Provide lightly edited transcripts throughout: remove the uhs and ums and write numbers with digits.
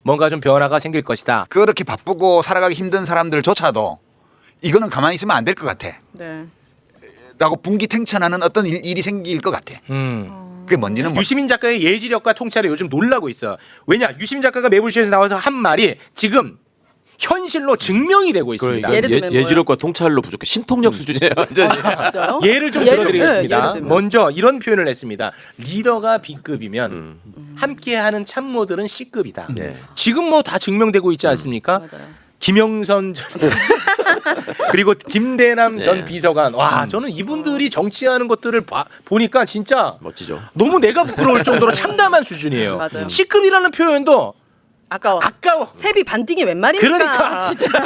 뭔가 좀 변화가 생길 것이다. 그렇게 바쁘고 살아가기 힘든 사람들조차도 이거는 가만히 있으면 안 될 것 같아. 네. 라고 분기탱천하는 어떤 일이 생길 것 같아. 그게 뭔지는 유시민 작가의 예지력과 통찰에 요즘 놀라고 있어. 왜냐? 유시민 작가가 매불쇼에서 나와서 한 말이 지금 현실로 증명이 되고 있습니다. 예를 들면 예지력과 통찰로 부족해. 신통력 수준이에요. 완전히. 진짜요? 예를 좀 예를 들어드리겠습니다. 들면. 먼저 이런 표현을 했습니다. 리더가 B급이면 함께하는 참모들은 C급이다. 네. 지금 뭐 다 증명되고 있지 않습니까? 맞아요. 김영선 전 그리고 김대남 네. 전 비서관. 와, 저는 이분들이 정치하는 것들을 보니까 진짜 멋지죠. 너무 내가 부끄러울 정도로 참담한 수준이에요. 맞아요. C급이라는 표현도 아까워. 아까워. 세비 반띵이 웬 말입니까? 그러니까 진짜.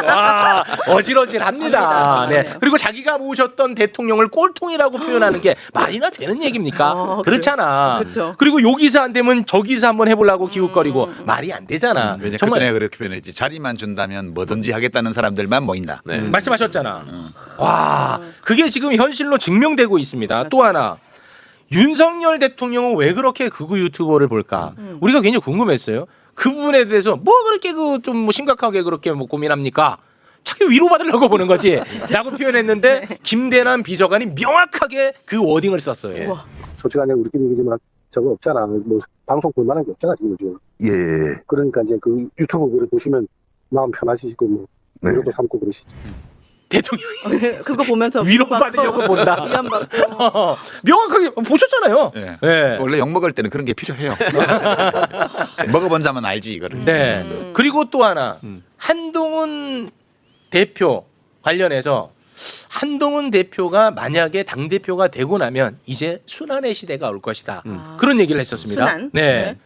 와, 어질어질합니다. 합니다. 네. 그리고 자기가 모셨던 대통령을 꼴통이라고 표현하는 게 말이나 되는 얘기입니까? 그렇잖아. 그렇죠. 그리고 요 기사 안 되면 저 기사 한번 해보려고 기웃거리고 말이 안 되잖아. 왜냐 정말 그때 내가 그렇게 표현했지. 자리만 준다면 뭐든지 하겠다는 사람들만 모인다. 네. 말씀하셨잖아. 와, 그게 지금 현실로 증명되고 있습니다. 또 하나. 윤석열 대통령은 왜 그렇게 극우 유튜버를 볼까? 우리가 굉장히 궁금했어요. 그 부분에 대해서 뭐 그렇게 좀 뭐 심각하게 그렇게 뭐 고민합니까? 자기 위로받으려고 보는 거지. 라고 표현했는데 김대남 비서관이 명확하게 그 워딩을 썼어요. 우와. 솔직하게 우리끼리 얘기지만 저거 없잖아. 뭐 방송 볼 만한 게 없잖아 지금 요즘. 예. 그러니까 이제 그 유튜브 글을 보시면 마음 편하시고 뭐 네. 위로도 삼고 그러시죠. 대통령이 그거 보면서 위로받으려고 본다. 위안받고. 명확하게 보셨잖아요. 예. 네. 원래 욕 먹을 때는 그런 게 필요해요. 먹어본 자만 알지 이거를. 네. 그리고 또 하나 한동훈 대표 관련해서 한동훈 대표가 만약에 당 대표가 되고 나면 이제 순환의 시대가 올 것이다. 그런 얘기를 했었습니다. 순환? 네. 네.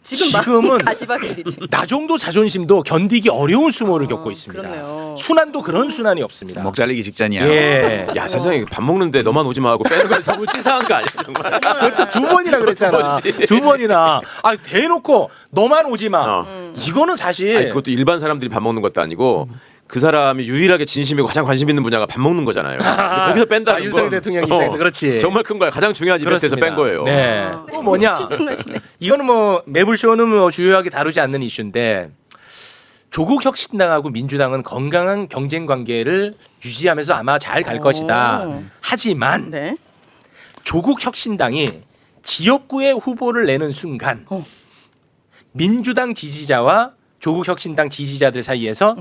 지금은 가시밭길이지. 나 정도 자존심도 견디기 어려운 수모를 겪고 있습니다. 그렇네요. 순환도 그런 순환이 없습니다. 목 잘리기 직전이야. 예. 야 세상에 밥 먹는데 너만 오지 마 하고 빼는 건 너무 치사한 거 아니야 정말. 그것도 두 번이나 그랬잖아. 두 번이나. 아 대놓고 너만 오지 마. 이거는 사실 아니, 그것도 일반 사람들이 밥 먹는 것도 아니고 그 사람이 유일하게 진심이고 가장 관심 있는 분야가 밥 먹는 거잖아요. 근데 거기서 뺀다는 윤석열 건 대통령 입장에서 그렇지. 정말 큰 거야. 가장 중요한 이벤트에서 그렇습니다. 뺀 거예요. 네. 또 뭐냐? 신통하시네. 이거는 뭐 매불쇼는 뭐 주요하게 다루지 않는 이슈인데 조국 혁신당하고 민주당은 건강한 경쟁 관계를 유지하면서 아마 잘 갈 것이다. 하지만 네. 조국 혁신당이 지역구에 후보를 내는 순간 민주당 지지자와 조국 혁신당 지지자들 사이에서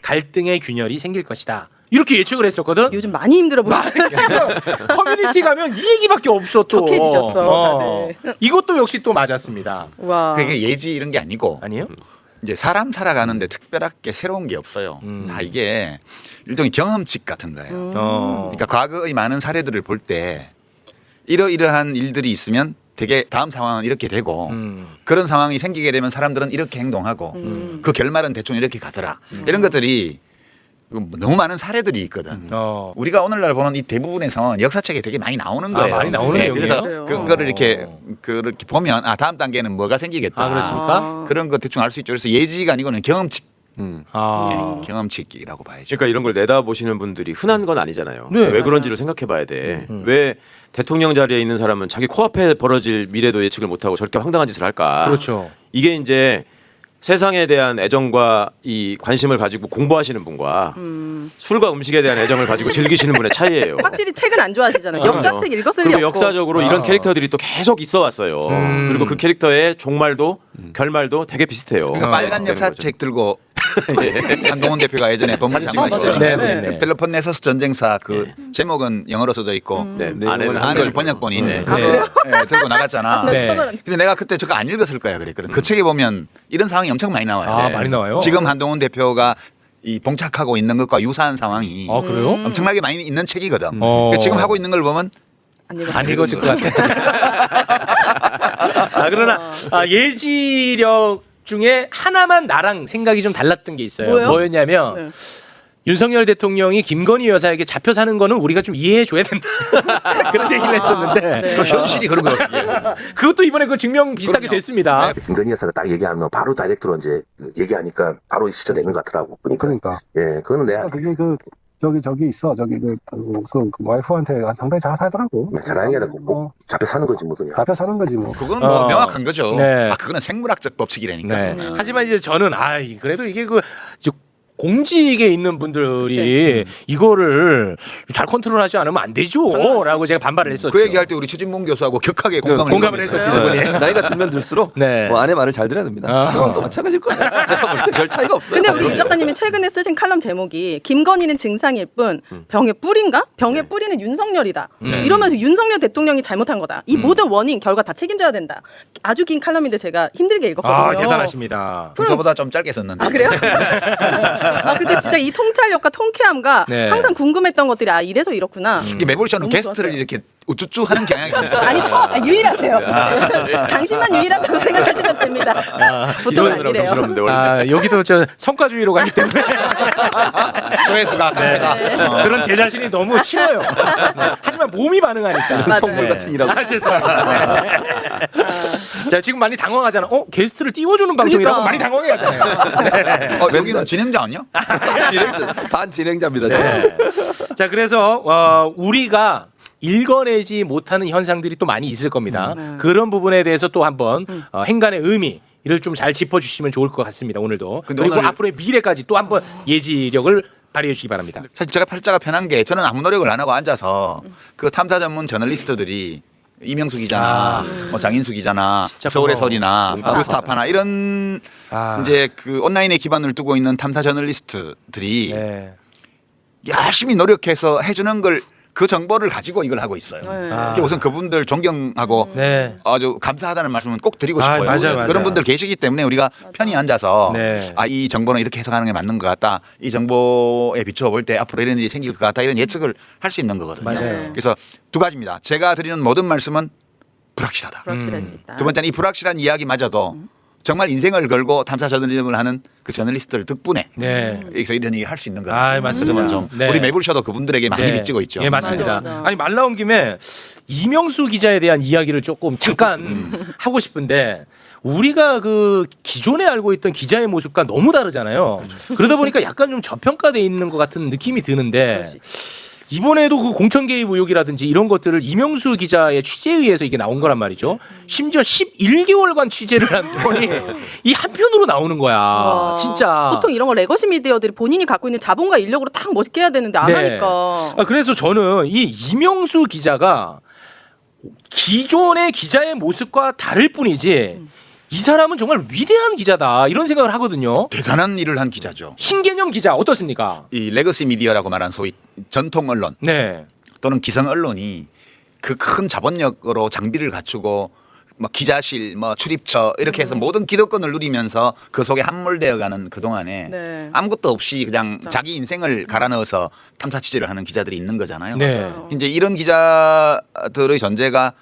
갈등의 균열이 생길 것이다. 이렇게 예측을 했었거든. 요즘 많이 힘들어 보여요. 지금 커뮤니티 가면 이 얘기밖에 없어 또. 격해지셨어, 다들. 이것도 역시 또 맞았습니다. 와. 그게 예지 이런 게 아니고 아니요? 이제 사람 살아가는데 특별하게 새로운 게 없어요. 다 이게 일종의 경험칙 같은 거예요. 그러니까 과거의 많은 사례들을 볼 때 이러이러한 일들이 있으면 되게 다음 상황은 이렇게 되고 그런 상황이 생기게 되면 사람들은 이렇게 행동하고 그 결말은 대충 이렇게 가더라. 이런 것들이 너무 많은 사례들이 있거든. 우리가 오늘날 보는 이 대부분의 상황은 역사책에 되게 많이 나오는 거예요. 많이 나오는 내용이에요? 그래서 그래요? 그거를 이렇게 보면 아 다음 단계는 뭐가 생기겠다. 아, 그렇습니까? 그런 거 대충 알 수 있죠. 그래서 예지가 아니고는 경험칙. 아. 경험칙이라고 봐야죠. 그러니까 이런 걸 내다보시는 분들이 흔한 건 아니잖아요. 네. 왜 그런지를 생각해봐야 돼. 왜 대통령 자리에 있는 사람은 자기 코앞에 벌어질 미래도 예측을 못하고 저렇게 황당한 짓을 할까? 그렇죠. 이게 이제 세상에 대한 애정과 이 관심을 가지고 공부하시는 분과 술과 음식에 대한 애정을 가지고 즐기시는 분의 차이예요. 확실히 책은 안 좋아하시잖아요. 역사책 읽었을 리 그리고 없고. 역사적으로 이런 캐릭터들이 또 계속 있어 왔어요. 그리고 그 캐릭터의 종말도 결말도 되게 비슷해요. 그러니까 빨간 역사책 들고 한동훈 대표가 예전에 법무장관이죠. 네. 펠로폰네소스 전쟁사 그 제목은 영어로 써져 있고 네, 안에는 한글 번역본인 네. 그거 들고 나갔잖아. 네. 근데 내가 그때 저거 안 읽었을 거야 그랬거든. 그 책에 보면 이런 상황이 엄청 많이 나와요. 아, 많이 나와요? 지금 한동훈 대표가 이 봉착하고 있는 것과 유사한 상황이 아, 그래요? 엄청나게 많이 있는 책이거든. 어. 그러니까 지금 하고 있는 걸 보면 안 읽었을 것 같아. 그러나 예지력 중에 하나만 나랑 생각이 좀 달랐던 게 있어요. 뭐예요? 뭐였냐면 네. 윤석열 대통령이 김건희 여사에게 잡혀 사는 거는 우리가 좀 이해해 줘야 된다. 그런 얘기를 했었는데 네. 그 현실이 그런 거 같아요. 그것도 이번에 그 증명 비슷하게 그럼요. 됐습니다. 김건희 여사가 딱 얘기하면 바로 다이렉트로 이제 얘기하니까 바로 시쳐내는 것 같더라고. 그러니까 그러니까 예, 그거는 내가 그게 그 저기 있어. 그 와이프한테 상당히 잘 하더라고. 잘하는 게 아니라 꼭 잡혀 사는 거지 뭐 그냥. 잡혀 사는 거지 뭐. 그건 뭐 명확한 거죠. 네. 그거는 생물학적 법칙이라니까. 네. 하지만 이제 저는 그래도 이게 이제 공직에 있는 분들이 이거를 잘 컨트롤하지 않으면 안 되죠라고 제가 반발을 했었죠. 그 얘기할 때 우리 최진봉 교수하고 격하게 공감을 했었지. 나이가 들면 들수록 네. 뭐 아내 말을 잘 들어야 됩니다. 그건 또 마찬가지일 거예요. 내가 볼 때 별 차이가 없어요. 근데 우리 유 작가님이 최근에 쓰신 칼럼 제목이 김건희는 증상일 뿐 병의 뿌리인가? 병의 뿌리는 윤석열이다. 이러면서 윤석열 대통령이 잘못한 거다. 이 모든 원인 결과 다 책임져야 된다. 아주 긴 칼럼인데 제가 힘들게 읽었거든요. 대단하십니다. 저보다 좀 짧게 썼는데. 아 그래요? 근데 진짜 이 통찰력과 통쾌함과 네. 항상 궁금했던 것들이 이래서 이렇구나. 이게 매불쇼는 너무 게스트를 좋았어요. 이렇게 우쭈쭈 하는 경향이 있어요. 아니 유일하세요. 당신만 유일하다고 생각하시면 됩니다. 보통 기존으로 아니래요. 정신없는데 원래. 여기도 저 성과주의로 가기 때문에 조회수가 큽니다. 그런 제 자신이 너무 싫어요. 하지만 몸이 반응하니까. 맞아요. 선물 같은 일하고. 죄송합니다. 자, 지금 많이 당황하잖아. 계스트를 띄워주는 방송이라고 그러니까. 많이 당황해하잖아요. 여기는 진행자 아니야? 반 진행자입니다. 네. 자, 그래서 우리가 읽어내지 못하는 현상들이 또 많이 있을 겁니다. 그런 부분에 대해서 또 한번 행간의 의미 이를 좀 잘 짚어주시면 좋을 것 같습니다. 오늘도. 근데 그리고 오늘- 앞으로의 미래까지 또 한번 예지력을 발휘해 주시기 바랍니다. 사실 제가 팔자가 편한 게 저는 아무 노력을 안 하고 앉아서 그 탐사 전문 저널리스트들이 이명수 기자나 뭐 장인수 기자나 진짜 서울의 고마워. 설이나 뉴스타파나 이런 이제 그 온라인에 기반을 두고 있는 탐사 저널리스트들이 네. 열심히 노력해서 해주는 걸 그 정보를 가지고 이걸 하고 있어요. 네. 그게 우선 그분들 존경하고 네. 아주 감사하다는 말씀은 꼭 드리고 싶어요. 맞아요. 그런 분들 계시기 때문에 우리가 편히 앉아서 네. 이 정보는 이렇게 해석하는 게 맞는 것 같다. 이 정보에 비추어 볼 때 앞으로 이런 일이 생길 것 같다. 이런 예측을 할 수 있는 거거든요. 맞아요. 그래서 두 가지입니다. 제가 드리는 모든 말씀은 불확실하다. 불확실할 수 있다. 두 번째는 이 불확실한 이야기마저도 정말 인생을 걸고 탐사 저널리즘을 하는 그 저널리스트들 덕분에 네. 여기서 이런 얘기 할 수 있는 거예요. 맞습니다. 좀 네. 우리 매불쇼도 그분들에게 많이 네. 빚지고 있죠. 예, 맞습니다. 맞아. 아니 말 나온 김에 이명수 기자에 대한 이야기를 조금 잠깐 하고 싶은데 우리가 그 기존에 알고 있던 기자의 모습과 너무 다르잖아요. 그러다 보니까 약간 좀 저평가돼 있는 것 같은 느낌이 드는데 이번에도 그 공천 개입 의혹이라든지 이런 것들을 이명수 기자의 취재에 의해서 이게 나온 거란 말이죠. 심지어 11개월간 취재를 한 분이 이 한편으로 나오는 거야. 와. 진짜. 보통 이런 거 레거시 미디어들이 본인이 갖고 있는 자본과 인력으로 딱 멋있게 해야 되는데 안 네. 하니까. 그래서 저는 이 이명수 기자가 기존의 기자의 모습과 다를 뿐이지 이 사람은 정말 위대한 기자다 이런 생각을 하거든요. 대단한 일을 한 기자죠. 신개념 기자 어떻습니까? 이 레거시 미디어라고 말하는 소위 전통 언론 네. 또는 기성 언론이 그 큰 자본력으로 장비를 갖추고 뭐 기자실, 뭐 출입처 이렇게 해서 모든 기득권을 누리면서 그 속에 함몰되어가는 그 동안에 네. 아무것도 없이 그냥 진짜. 자기 인생을 갈아 넣어서 탐사 취재를 하는 기자들이 있는 거잖아요. 네. 이제 이런 기자들의 존재가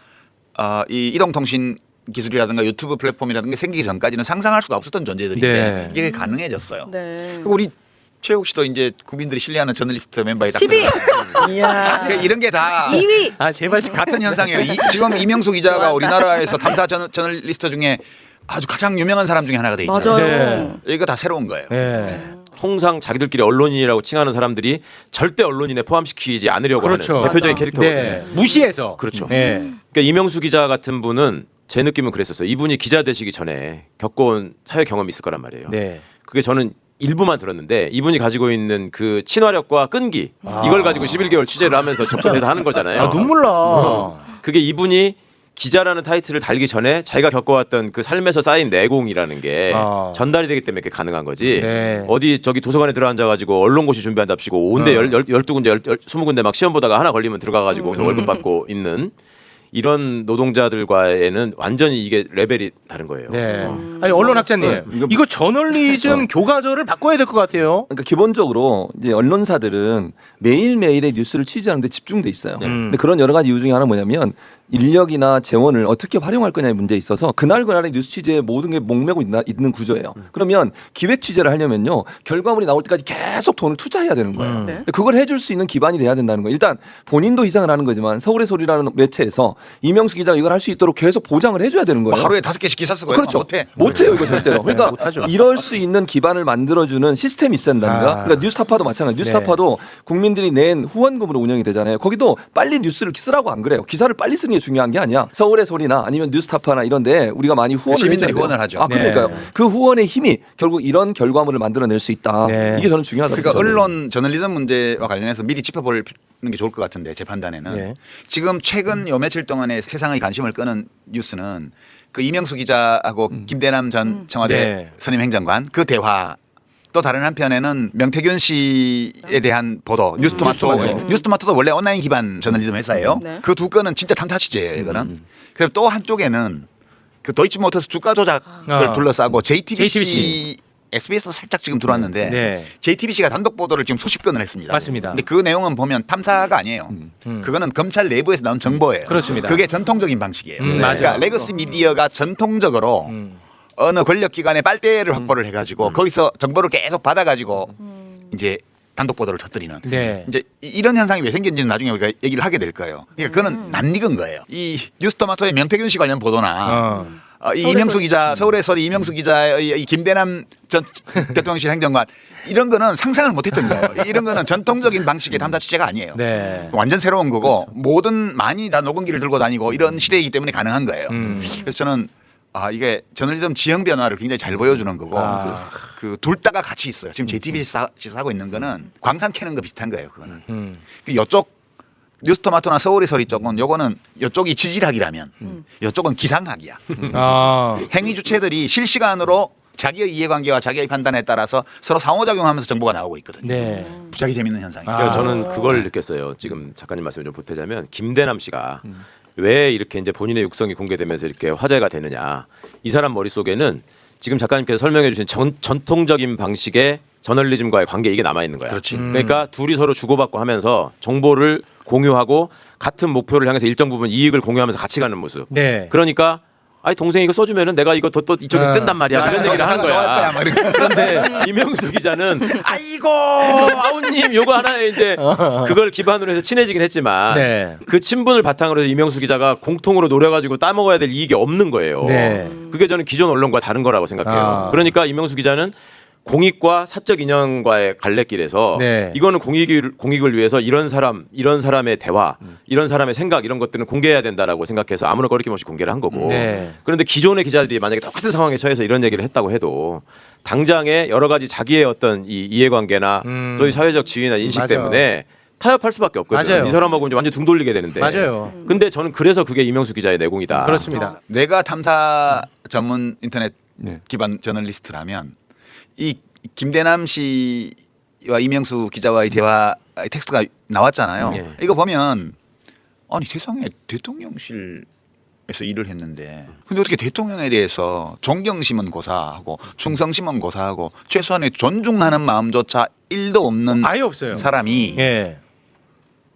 이 이동통신 기술이라든가 유튜브 플랫폼이라든가 생기기 전까지는 상상할 수가 없었던 존재들인데 네. 이게 가능해졌어요. 네. 그리고 우리 최욱 씨도 이제 국민들이 신뢰하는 저널리스트 멤버에 딱 12. 이야. 들어가요. 이런 게 다 2위. 제발 좀. 같은 현상이에요. 지금 이명수 기자가 우리나라에서 탐사 저널리스트 중에 아주 가장 유명한 사람 중에 하나가 돼 있잖아요. 맞아요. 네. 이거 다 새로운 거예요. 네. 통상 자기들끼리 언론인이라고 칭하는 사람들이 절대 언론인에 포함시키지 않으려고 그렇죠. 하는 대표적인 맞아. 캐릭터거든요. 네. 무시해서. 그렇죠. 네. 그러니까 이명수 기자 같은 분은 제 느낌은 그랬었어요. 이분이 기자 되시기 전에 겪어온 사회 경험이 있을 거란 말이에요. 네. 그게 저는 일부만 들었는데 이분이 가지고 있는 그 친화력과 끈기 이걸 가지고 11개월 취재를 하면서 접선해서 하는 거잖아요. 눈물 나. 그게 이분이 기자라는 타이틀을 달기 전에 자기가 겪어왔던 그 삶에서 쌓인 내공이라는 게 전달이 되기 때문에 그게 가능한 거지. 네. 어디 저기 도서관에 들어앉아가지고 언론고시 준비한답시고 온데 12군데 20군데 막 시험 보다가 하나 걸리면 들어가가지고 거기서 월급 받고 있는 이런 노동자들과에는 완전히 이게 레벨이 다른 거예요. 네. 아니 언론학자님, 이거 저널리즘 교과서를 바꿔야 될 것 같아요. 그러니까 기본적으로 이제 언론사들은 매일매일의 뉴스를 취재하는데 집중돼 있어요. 근데 그런 여러 가지 이유 중에 하나 뭐냐면 인력이나 재원을 어떻게 활용할 거냐의 문제에 있어서 그날그날의 뉴스 취재에 모든 게 목매고 있는 구조예요. 그러면 기획 취재를 하려면요 결과물이 나올 때까지 계속 돈을 투자해야 되는 거예요. 네. 근데 그걸 해줄 수 있는 기반이 돼야 된다는 거예요. 일단 본인도 희생을 하는 거지만 서울의 소리라는 매체에서 이명수 기자가 이걸 할 수 있도록 계속 보장을 해줘야 되는 거예요. 뭐 하루에 5개씩 기사 쓰고 그렇죠. 못해요 이거 절대로. 그러니까 못하죠. 이럴 수 있는 기반을 만들어주는 시스템이 있어야 된답니다. 그러니까 뉴스타파도 마찬가지. 뉴스타파도 국민들이 낸 후원금으로 운영이 되잖아요. 거기도 빨리 뉴스를 쓰라고 안 그래요. 기사를 빨리 쓰는 게 중요한 게 아니야. 서울의 소리나 아니면 뉴스타파나 이런데 우리가 많이 후원을 시민들이 해줘야 돼요. 후원을 하죠. 아 그러니까요. 네. 그 후원의 힘이 결국 이런 결과물을 만들어낼 수 있다. 네. 이게 저는 중요하다고 그러니까 생각합니다. 언론 저널리즘 문제와 관련해서 미리 짚어보는 게 좋을 것 같은데 제 판단에는 네. 지금 최근 요 며칠 동안에 세상의 관심을 끄는 뉴스는 그 이명수 기자하고 김대남 전 청와대 네. 선임 행정관 그 대화 또 다른 한편에는 명태균 씨에 대한 보도 뉴스토마토도 원래 온라인 기반 저널리즘 회사예요. 네. 그 두 건은 진짜 탐타 취재예요 이거는. 그리고 또 한쪽에는 그 도이치모터스 주가 조작을 둘러싸고 JTBC SBS도 살짝 지금 들어왔는데 네. JTBC가 단독 보도를 지금 수십 건을 했습니다. 맞습니다. 근데 그 내용은 보면 탐사가 아니에요. 그거는 검찰 내부에서 나온 정보예요. 그렇습니다. 그게 전통적인 방식이에요. 맞아요. 그러니까 레거시 미디어가 전통적으로 어느 권력 기관의 빨대를 확보를 해가지고 거기서 정보를 계속 받아가지고 이제 단독 보도를 터뜨리는. 네. 이제 이런 현상이 왜 생긴지는 나중에 우리가 얘기를 하게 될 거예요. 그러니까 그거는 낯익은 거예요. 이 뉴스토마토의 명태균 씨 관련 보도나 이 이명수 기자, 서울의 소리 이명수 기자의 이 김대남 전 대통령실 행정관 이런 거는 상상을 못했던 거예요. 이런 거는 전통적인 방식의 탐사 취재가 아니에요. 네. 완전 새로운 거고 모든 많이 다 녹음기를 들고 다니고 이런 시대이기 때문에 가능한 거예요. 그래서 저는 이게 저널리즘 지형 변화를 굉장히 잘 보여주는 거고 그 둘 다가 같이 있어요. 지금 JTBC에서 하고 있는 거는 광산 캐는 거 비슷한 거예요. 그거는. 그 이쪽 뉴스토마토나 서울의 소리 쪽은 요거는 이쪽이 지질학이라면 이쪽은 기상학이야. 행위 주체들이 실시간으로 자기의 이해관계와 자기의 판단에 따라서 서로 상호작용하면서 정보가 나오고 있거든요. 네. 무지하게 재밌는 현상이에요. 그래서 저는 그걸 느꼈어요. 지금 작가님 말씀을 좀 보태자면 김대남 씨가 왜 이렇게 이제 본인의 육성이 공개되면서 이렇게 화제가 되느냐. 이 사람 머릿속에는 지금 작가님께서 설명해 주신 전통적인 방식의 저널리즘과의 관계 이게 남아 있는 거야. 그렇지. 그러니까 둘이 서로 주고받고 하면서 정보를 공유하고 같은 목표를 향해서 일정 부분 이익을 공유하면서 같이 가는 모습. 네. 그러니까 아니 동생이 이거 써주면은 내가 이거 또 이쪽에서 뜬단 말이야. 이런 얘기를 하는 거야. 그런데 이명수 기자는 아이고 아우님 요거 하나에 이제 그걸 기반으로 해서 친해지긴 했지만 네. 그 친분을 바탕으로 해서 이명수 기자가 공통으로 노려가지고 따먹어야 될 이익이 없는 거예요. 네. 그게 저는 기존 언론과 다른 거라고 생각해요. 그러니까 이명수 기자는 공익과 사적 인연과의 갈래길에서 네. 이거는 공익을 위해서 이런 사람의 대화, 이런 사람의 생각 이런 것들은 공개해야 된다라고 생각해서 아무런 거리낌 없이 공개를 한 거고. 네. 그런데 기존의 기자들이 만약에 똑같은 상황에 처해서 이런 얘기를 했다고 해도 당장에 여러 가지 자기의 어떤 이 이해관계나 또 이 사회적 지위나 인식 맞아. 때문에 타협할 수밖에 없거든요. 맞아요. 이 사람하고 이제 완전 등 돌리게 되는데. 맞아요. 근데 저는 그래서 그게 이명수 기자의 내공이다. 그렇습니다. 내가 탐사 전문 인터넷 기반 저널리스트라면 이 김대남 씨와 이명수 기자와의 대화 텍스트가 나왔잖아요. 예. 이거 보면 아니 세상에 대통령실에서 일을 했는데 근데 어떻게 대통령에 대해서 존경심은 고사하고 충성심은 고사하고 최소한의 존중하는 마음조차 1도 없는 아예 없어요. 사람이 예.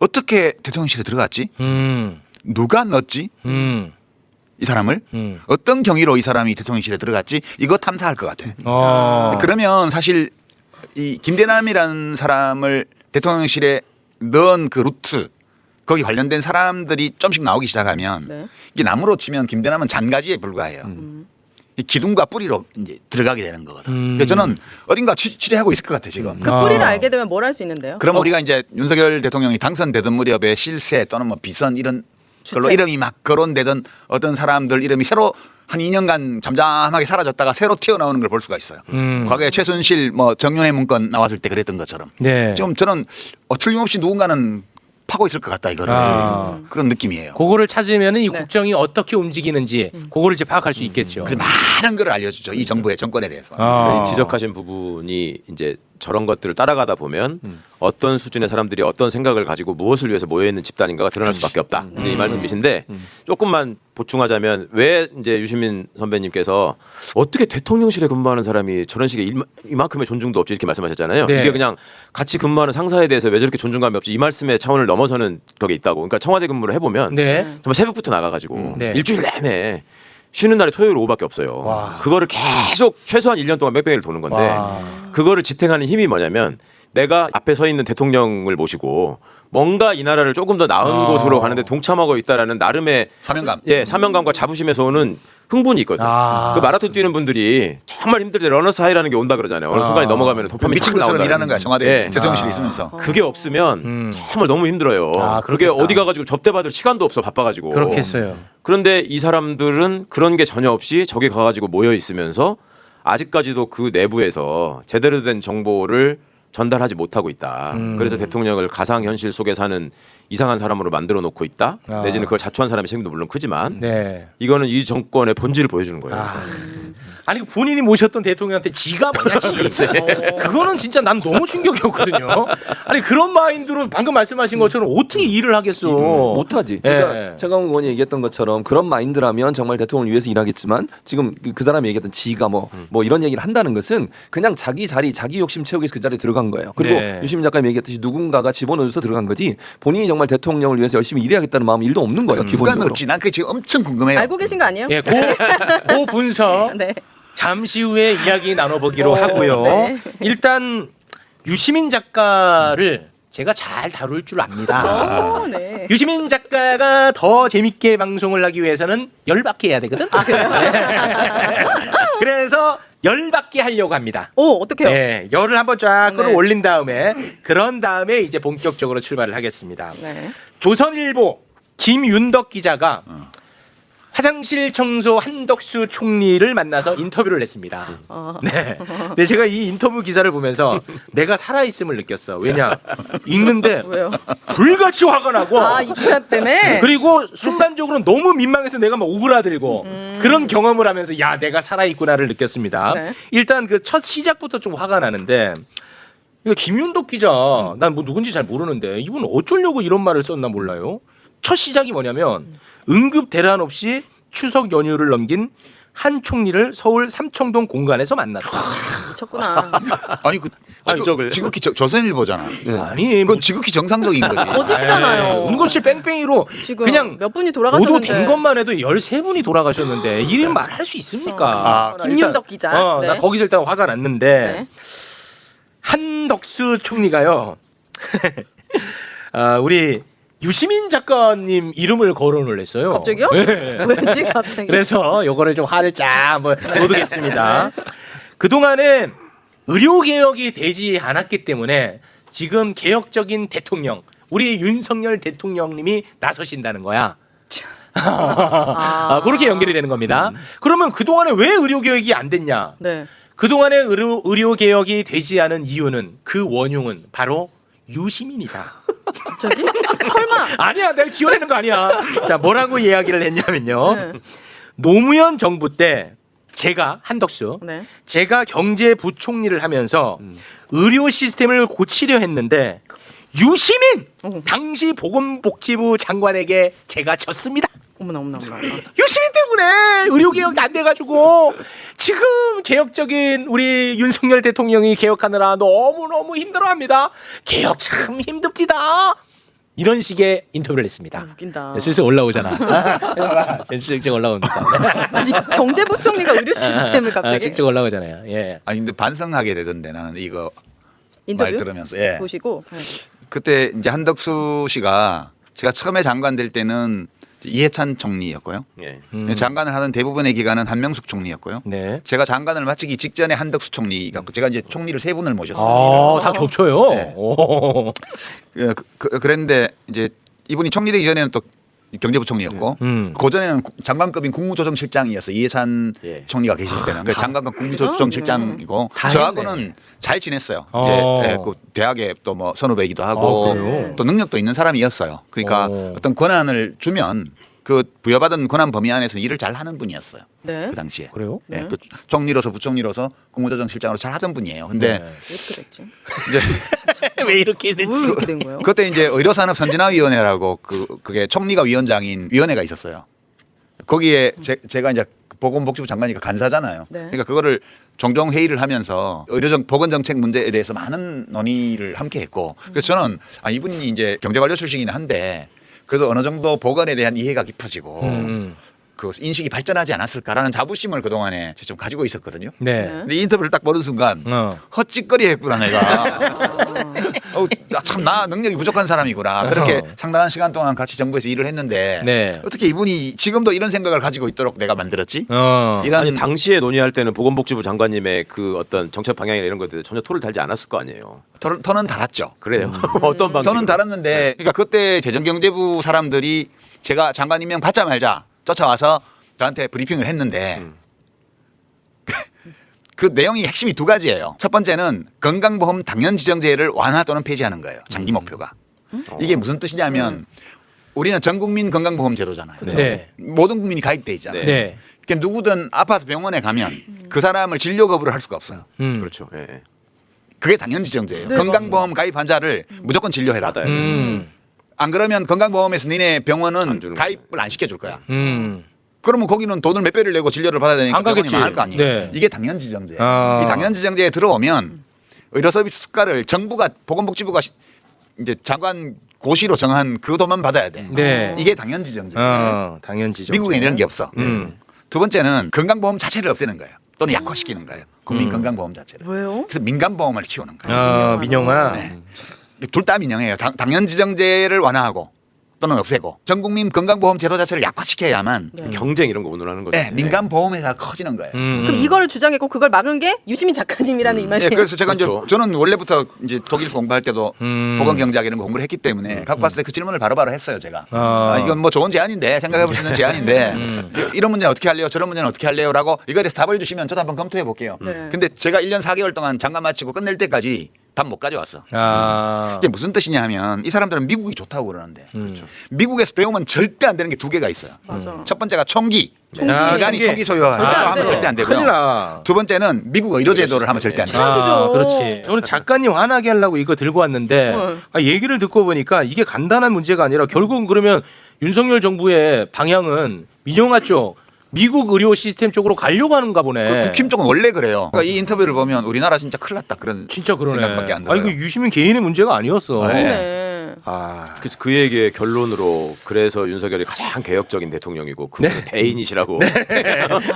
어떻게 대통령실에 들어갔지? 누가 넣었지? 이 사람을 어떤 경위로 이 사람이 대통령실에 들어갔지? 이거 탐사할 것 같아. 그러면 사실 이 김대남이라는 사람을 대통령실에 넣은 그 루트 거기 관련된 사람들이 좀씩 나오기 시작하면 네. 이게 나무로 치면 김대남은 잔가지에 불과해요. 이 기둥과 뿌리로 이제 들어가게 되는 거거든. 그래서 저는 어딘가 취재하고 있을 것 같아 지금. 그 뿌리를 알게 되면 뭘 할 수 있는데요? 그럼 우리가 이제 윤석열 대통령이 당선되던 무렵에 실세 또는 뭐 비선 이런 걸로 주체. 이름이 막 거론되던 어떤 사람들 이름이 새로 한 2년간 잠잠하게 사라졌다가 새로 튀어나오는 걸 볼 수가 있어요. 과거에 최순실 뭐 정윤회 문건 나왔을 때 그랬던 것처럼. 네. 좀 저는 틀림없이 누군가는 파고 있을 것 같다 이거를. 그런 느낌이에요. 그거를 찾으면 이 네. 국정이 어떻게 움직이는지 그거를 이제 파악할 수 있겠죠. 그래서 많은 걸 알려주죠. 이 정부의 정권에 대해서. 이 지적하신 부분이 이제 저런 것들을 따라가다 보면 어떤 수준의 사람들이 어떤 생각을 가지고 무엇을 위해서 모여 있는 집단인가가 드러날 수밖에 없다. 이제 이 말씀이신데 조금만 보충하자면 왜 이제 유시민 선배님께서 어떻게 대통령실에 근무하는 사람이 저런 식의 이만큼의 존중도 없지 이렇게 말씀하셨잖아요. 네. 이게 그냥 같이 근무하는 상사에 대해서 왜 저렇게 존중감이 없지 이 말씀의 차원을 넘어서는 격에 있다고. 그러니까 청와대 근무를 해보면 네. 정말 새벽부터 나가가지고 네. 일주일 내내 쉬는 날이 토요일 오후밖에 없어요. 와. 그거를 계속 최소한 1년 동안 빽빽이를 도는 건데 와. 그거를 지탱하는 힘이 뭐냐면 내가 앞에 서 있는 대통령을 모시고 뭔가 이 나라를 조금 더 나은 곳으로 가는데 동참하고 있다라는 나름의 사명감. 사명감과 자부심에서 오는 흥분이 있거든요. 아. 그 마라톤 뛰는 분들이 정말 힘들 때 러너스 하이라는 게 온다 그러잖아요. 어느 순간이 넘어가면 도파민이 미친 탁 것처럼 나온다. 일하는 거야 청와대 예. 대통령실에 있으면서. 그게 없으면 정말 너무 힘들어요. 아, 그게 그렇겠다. 어디 가가지고 접대받을 시간도 없어 바빠가지고. 그렇겠어요. 그런데 이 사람들은 그런 게 전혀 없이 저기 가가지고 모여 있으면서 아직까지도 그 내부에서 제대로 된 정보를 전달하지 못하고 있다. 그래서 대통령을 가상 현실 속에 사는 이상한 사람으로 만들어 놓고 있다. 아. 내지는 그걸 자초한 사람의 책임도 물론 크지만 네. 이거는 이 정권의 본질을 보여주는 거예요. 아. 아니 본인이 모셨던 대통령한테 지가 뭐냐 지. 그거는 진짜 난 너무 충격이었거든요. 아니 그런 마인드로 방금 말씀하신 것처럼 어떻게 일을 하겠어. 못하지. 그러니까 예. 최강욱 의원이 얘기했던 것처럼 그런 마인드라면 정말 대통령을 위해서 일하겠지만 지금 그 사람이 얘기했던 지가 뭐 이런 얘기를 한다는 것은 그냥 자기 자리, 자기 욕심 채우기 위해서 그 자리에 들어간 거예요. 그리고 네. 유시민 작가님 얘기했듯이 누군가가 집어넣어서 들어간 거지 본인이 정말 대통령을 위해서 열심히 일해야겠다는 마음 일도 없는 거예요. 누가 기본적으로. 넣었지? 난 그게 지금 엄청 궁금해요. 알고 계신 거 아니에요? 예, 고 분석 네. 잠시 후에 이야기 나눠보기로 하고요. 네. 일단 유시민 작가를 제가 잘 다룰 줄 압니다. 오, 네. 유시민 작가가 더 재밌게 방송을 하기 위해서는 열받게 해야 되거든. 그래서 열받게 하려고 합니다. 오, 어떡해요? 네, 열을 한번 쫙 네. 끌어올린 다음에 그런 다음에 이제 본격적으로 출발을 하겠습니다. 네. 조선일보 김윤덕 기자가 화장실 청소 한덕수 총리를 만나서 인터뷰를 했습니다. 네. 근데 제가 이 인터뷰 기사를 보면서 내가 살아있음을 느꼈어. 왜냐? 읽는데 왜요? 불같이 화가 나고 아, 이 기사 때문에? 그리고 순간적으로 너무 민망해서 내가 막 오그라들고 그런 경험을 하면서 야 내가 살아있구나를 느꼈습니다. 네. 일단 그 첫 시작부터 좀 화가 나는데 이거 김윤덕 기자 난 뭐 누군지 잘 모르는데 이분 어쩌려고 이런 말을 썼나 몰라요. 첫 시작이 뭐냐면 응급 대란 없이 추석 연휴를 넘긴 한 총리를 서울 삼청동 공간에서 만났다. 미쳤구나. 아니 그 지극히 조선일보잖아. 아니 그건 지극히 정상적인 거지. 거짓이잖아요. 응급실 뺑뺑이로 지금 그냥 몇 분이 돌아가셨는데. 보도된 것만 해도 13분이 돌아가셨는데 이런 말 할 수 있습니까? 아, 나 김윤덕 기자. 네. 나 거기서 일단 화가 났는데 네. 한덕수 총리가요. 우리 유시민 작가님 이름을 거론을 했어요. 갑자기요? 네. 왜지 갑자기? 그래서 요거를 좀 화를 쫙 한번 돋우겠습니다. 그동안에 의료 개혁이 되지 않았기 때문에 지금 개혁적인 대통령 우리 윤석열 대통령님이 나서신다는 거야. 그렇게 연결이 되는 겁니다. 그러면 그동안에 왜 의료 개혁이 안 됐냐? 네. 그동안에 의료 개혁이 되지 않은 이유는 그 원흉은 바로 유시민이다. 갑자기? 설마? 아니야, 내가 지어내는 거 아니야. 자, 뭐라고 이야기를 했냐면요. 네. 노무현 정부 때 제가 한덕수, 네. 제가 경제부총리를 하면서 의료 시스템을 고치려 했는데 유시민 당시 보건복지부 장관에게 제가 졌습니다. 어머나. 유시민 때문에 의료 개혁이 안 돼가지고 지금 개혁적인 우리 윤석열 대통령이 개혁하느라 너무 힘들어합니다. 개혁 참 힘듭니다. 이런 식의 인터뷰를 했습니다. 웃긴다. 네, 슬슬 올라오잖아. 슬슬 올라옵니다. 아직 경제부총리가 의료 시스템을 갑자기 슬슬 올라오잖아요. 예. 아니 근데 반성하게 되던데 나는 이거 인터뷰 말 들으면서 예. 보시고 네. 그때 이제 한덕수 씨가 제가 처음에 장관 될 때는 이해찬 총리였고요. 예. 장관을 하는 대부분의 기간은 한명숙 총리였고요. 네. 제가 장관을 마치기 직전에 한덕수 총리가 제가 이제 총리를 3분을 모셨어요. 다 겹쳐요. 네. 오. 그랬는데 이제 이분이 총리되기 전에는 또 경제부총리였고 그 전에는 장관급인 국무조정실장이었어요. 이해찬 예. 총리가 계실 때는 그러니까 장관과 국무조정실장이고 다 저하고는 했네. 잘 지냈어요. 어. 이제 그 대학에 또 뭐 선후배이기도 하고 그래요? 또 능력도 있는 사람이었어요. 그러니까 어. 어떤 권한을 주면 그 부여받은 권한 범위 안에서 일을 잘 하는 분이었어요. 네. 그 당시에. 그래요? 네. 네. 그 총리로서 부총리로서 국무조정실장으로 잘 하던 분이에요. 근데 네. 왜 그랬지? 이제 왜 이렇게 됐지? 왜 이렇게 된 거예요? 그때 이제 의료산업선진화위원회라고 그게 총리가 위원장인 위원회가 있었어요. 거기에 제가 이제 보건복지부 장관이니까 간사잖아요. 네. 그러니까 그거를 종종 회의를 하면서 보건정책 문제에 대해서 많은 논의를 함께 했고 그래서 저는 이분이 이제 경제관료 출신이긴 한데 그래도 어느 정도 보건에 대한 이해가 깊어지고 그 인식이 발전하지 않았을까라는 자부심을 그동안에 좀 가지고 있었거든요. 네. 네. 근데 이 인터뷰를 딱 보는 순간 헛짓거리 했구나 내가. 참 나 능력이 부족한 사람이구나. 그렇게 상당한 시간 동안 같이 정부에서 일을 했는데 네. 어떻게 이분이 지금도 이런 생각을 가지고 있도록 내가 만들었지? 이런 아니 당시에 논의할 때는 보건복지부 장관님의 그 어떤 정책 방향이나 이런 것들 전혀 토를 달지 않았을 거 아니에요. 터는 달았죠. 그래요. 어떤 방식? 터는 달았는데 그러니까 그때 재정경제부 사람들이 제가 장관 임명 받자 말자 쫓아와서 저한테 브리핑을 했는데 그 내용이 핵심이 두 가지예요. 첫 번째는 건강보험 당연지정제를 완화 또는 폐지하는 거예요. 장기 목표가. 이게 무슨 뜻이냐면 우리는 전국민 건강보험 제도잖아요. 네. 모든 국민이 가입돼 있잖아요. 네. 그러니까 누구든 아파서 병원에 가면 그 사람을 진료 거부를 할 수가 없어요. 그렇죠. 예, 예. 그게 당연지정제예요. 네, 건강보험 가입 환자를 무조건 진료해라. 받아야 돼. 안 그러면 건강보험에서 니네 안 병원은 주는 가입을 안 시켜줄 거야. 음. 그러면 거기는 돈을 몇 배를 내고 진료를 받아야 되니까 안 가겠지. 병원이 많을 거 아니에요. 네. 이게 당연지정제예요. 아. 이 당연지정제에 들어오면 의료 서비스 수가를 정부가 보건복지부가 이제 장관 고시로 정한 그 돈만 받아야 돼. 네. 이게 당연지정제예요. 당연지죠. 미국에 이런 게 없어. 음. 두 번째는 건강보험 자체를 없애는 거예요. 또는 약화시키는 거예요. 국민 건강보험 자체를. 왜요? 그래서 민간보험을 키우는 거예요. 민영아. 네. 둘 다 민영이에요. 당연지정제를 완화하고 또는 없애고 전국민 건강보험 제도 자체를 약화시켜야만 네. 경쟁 이런 거 운운하는 거죠. 네, 민간보험회사가 커지는 거예요. 그럼 이거를 주장했고 그걸 막은 게 유시민 작가님이라는 이 네, 말이에요. 그래서 제가 그렇죠. 이제 저는 원래부터 이제 독일에서 공부할 때도 보건경제학 이런 거 공부를 했기 때문에 갖고 왔을 때 그 질문을 바로바로 했어요 제가. 이건 뭐 좋은 제안인데 생각해볼 수 있는 제안인데 이런 문제는 어떻게 할래요? 저런 문제는 어떻게 할래요?라고 이거에 대해서 답을 주시면 저도 한번 검토해 볼게요. 네. 근데 제가 1년 4개월 동안 장관 마치고 끝낼 때까지 답 못 가져왔어. 아. 이게 무슨 뜻이냐 하면 이 사람들은 미국이 좋다고 그러는데 그렇죠. 미국에서 배우면 절대 안 되는 게 두 개가 있어요. 맞아. 첫 번째가 총기. 아, 인간이 총기 소유하고 절대 안 하면 돼요. 절대 안 큰일 되고요. 나. 두 번째는 미국 의료제도를 하면 절대 안 돼요. 최악이죠. 그렇지. 저는 작가님 화나게 하려고 이거 들고 왔는데 얘기를 듣고 보니까 이게 간단한 문제가 아니라 결국은 그러면 윤석열 정부의 방향은 민영아 쪽 미국 의료 시스템 쪽으로 가려고 하는가 보네. 국힘 쪽은 원래 그래요. 그러니까 이 인터뷰를 보면 우리나라 진짜 큰일 났다 그런 진짜 그러네. 생각밖에 안 아 들어요. 이거 유시민 개인의 문제가 아니었어. 네. 네. 아. 그래서 그 얘기의 결론으로 그래서 윤석열이 가장 개혁적인 대통령이고 그 대인이시라고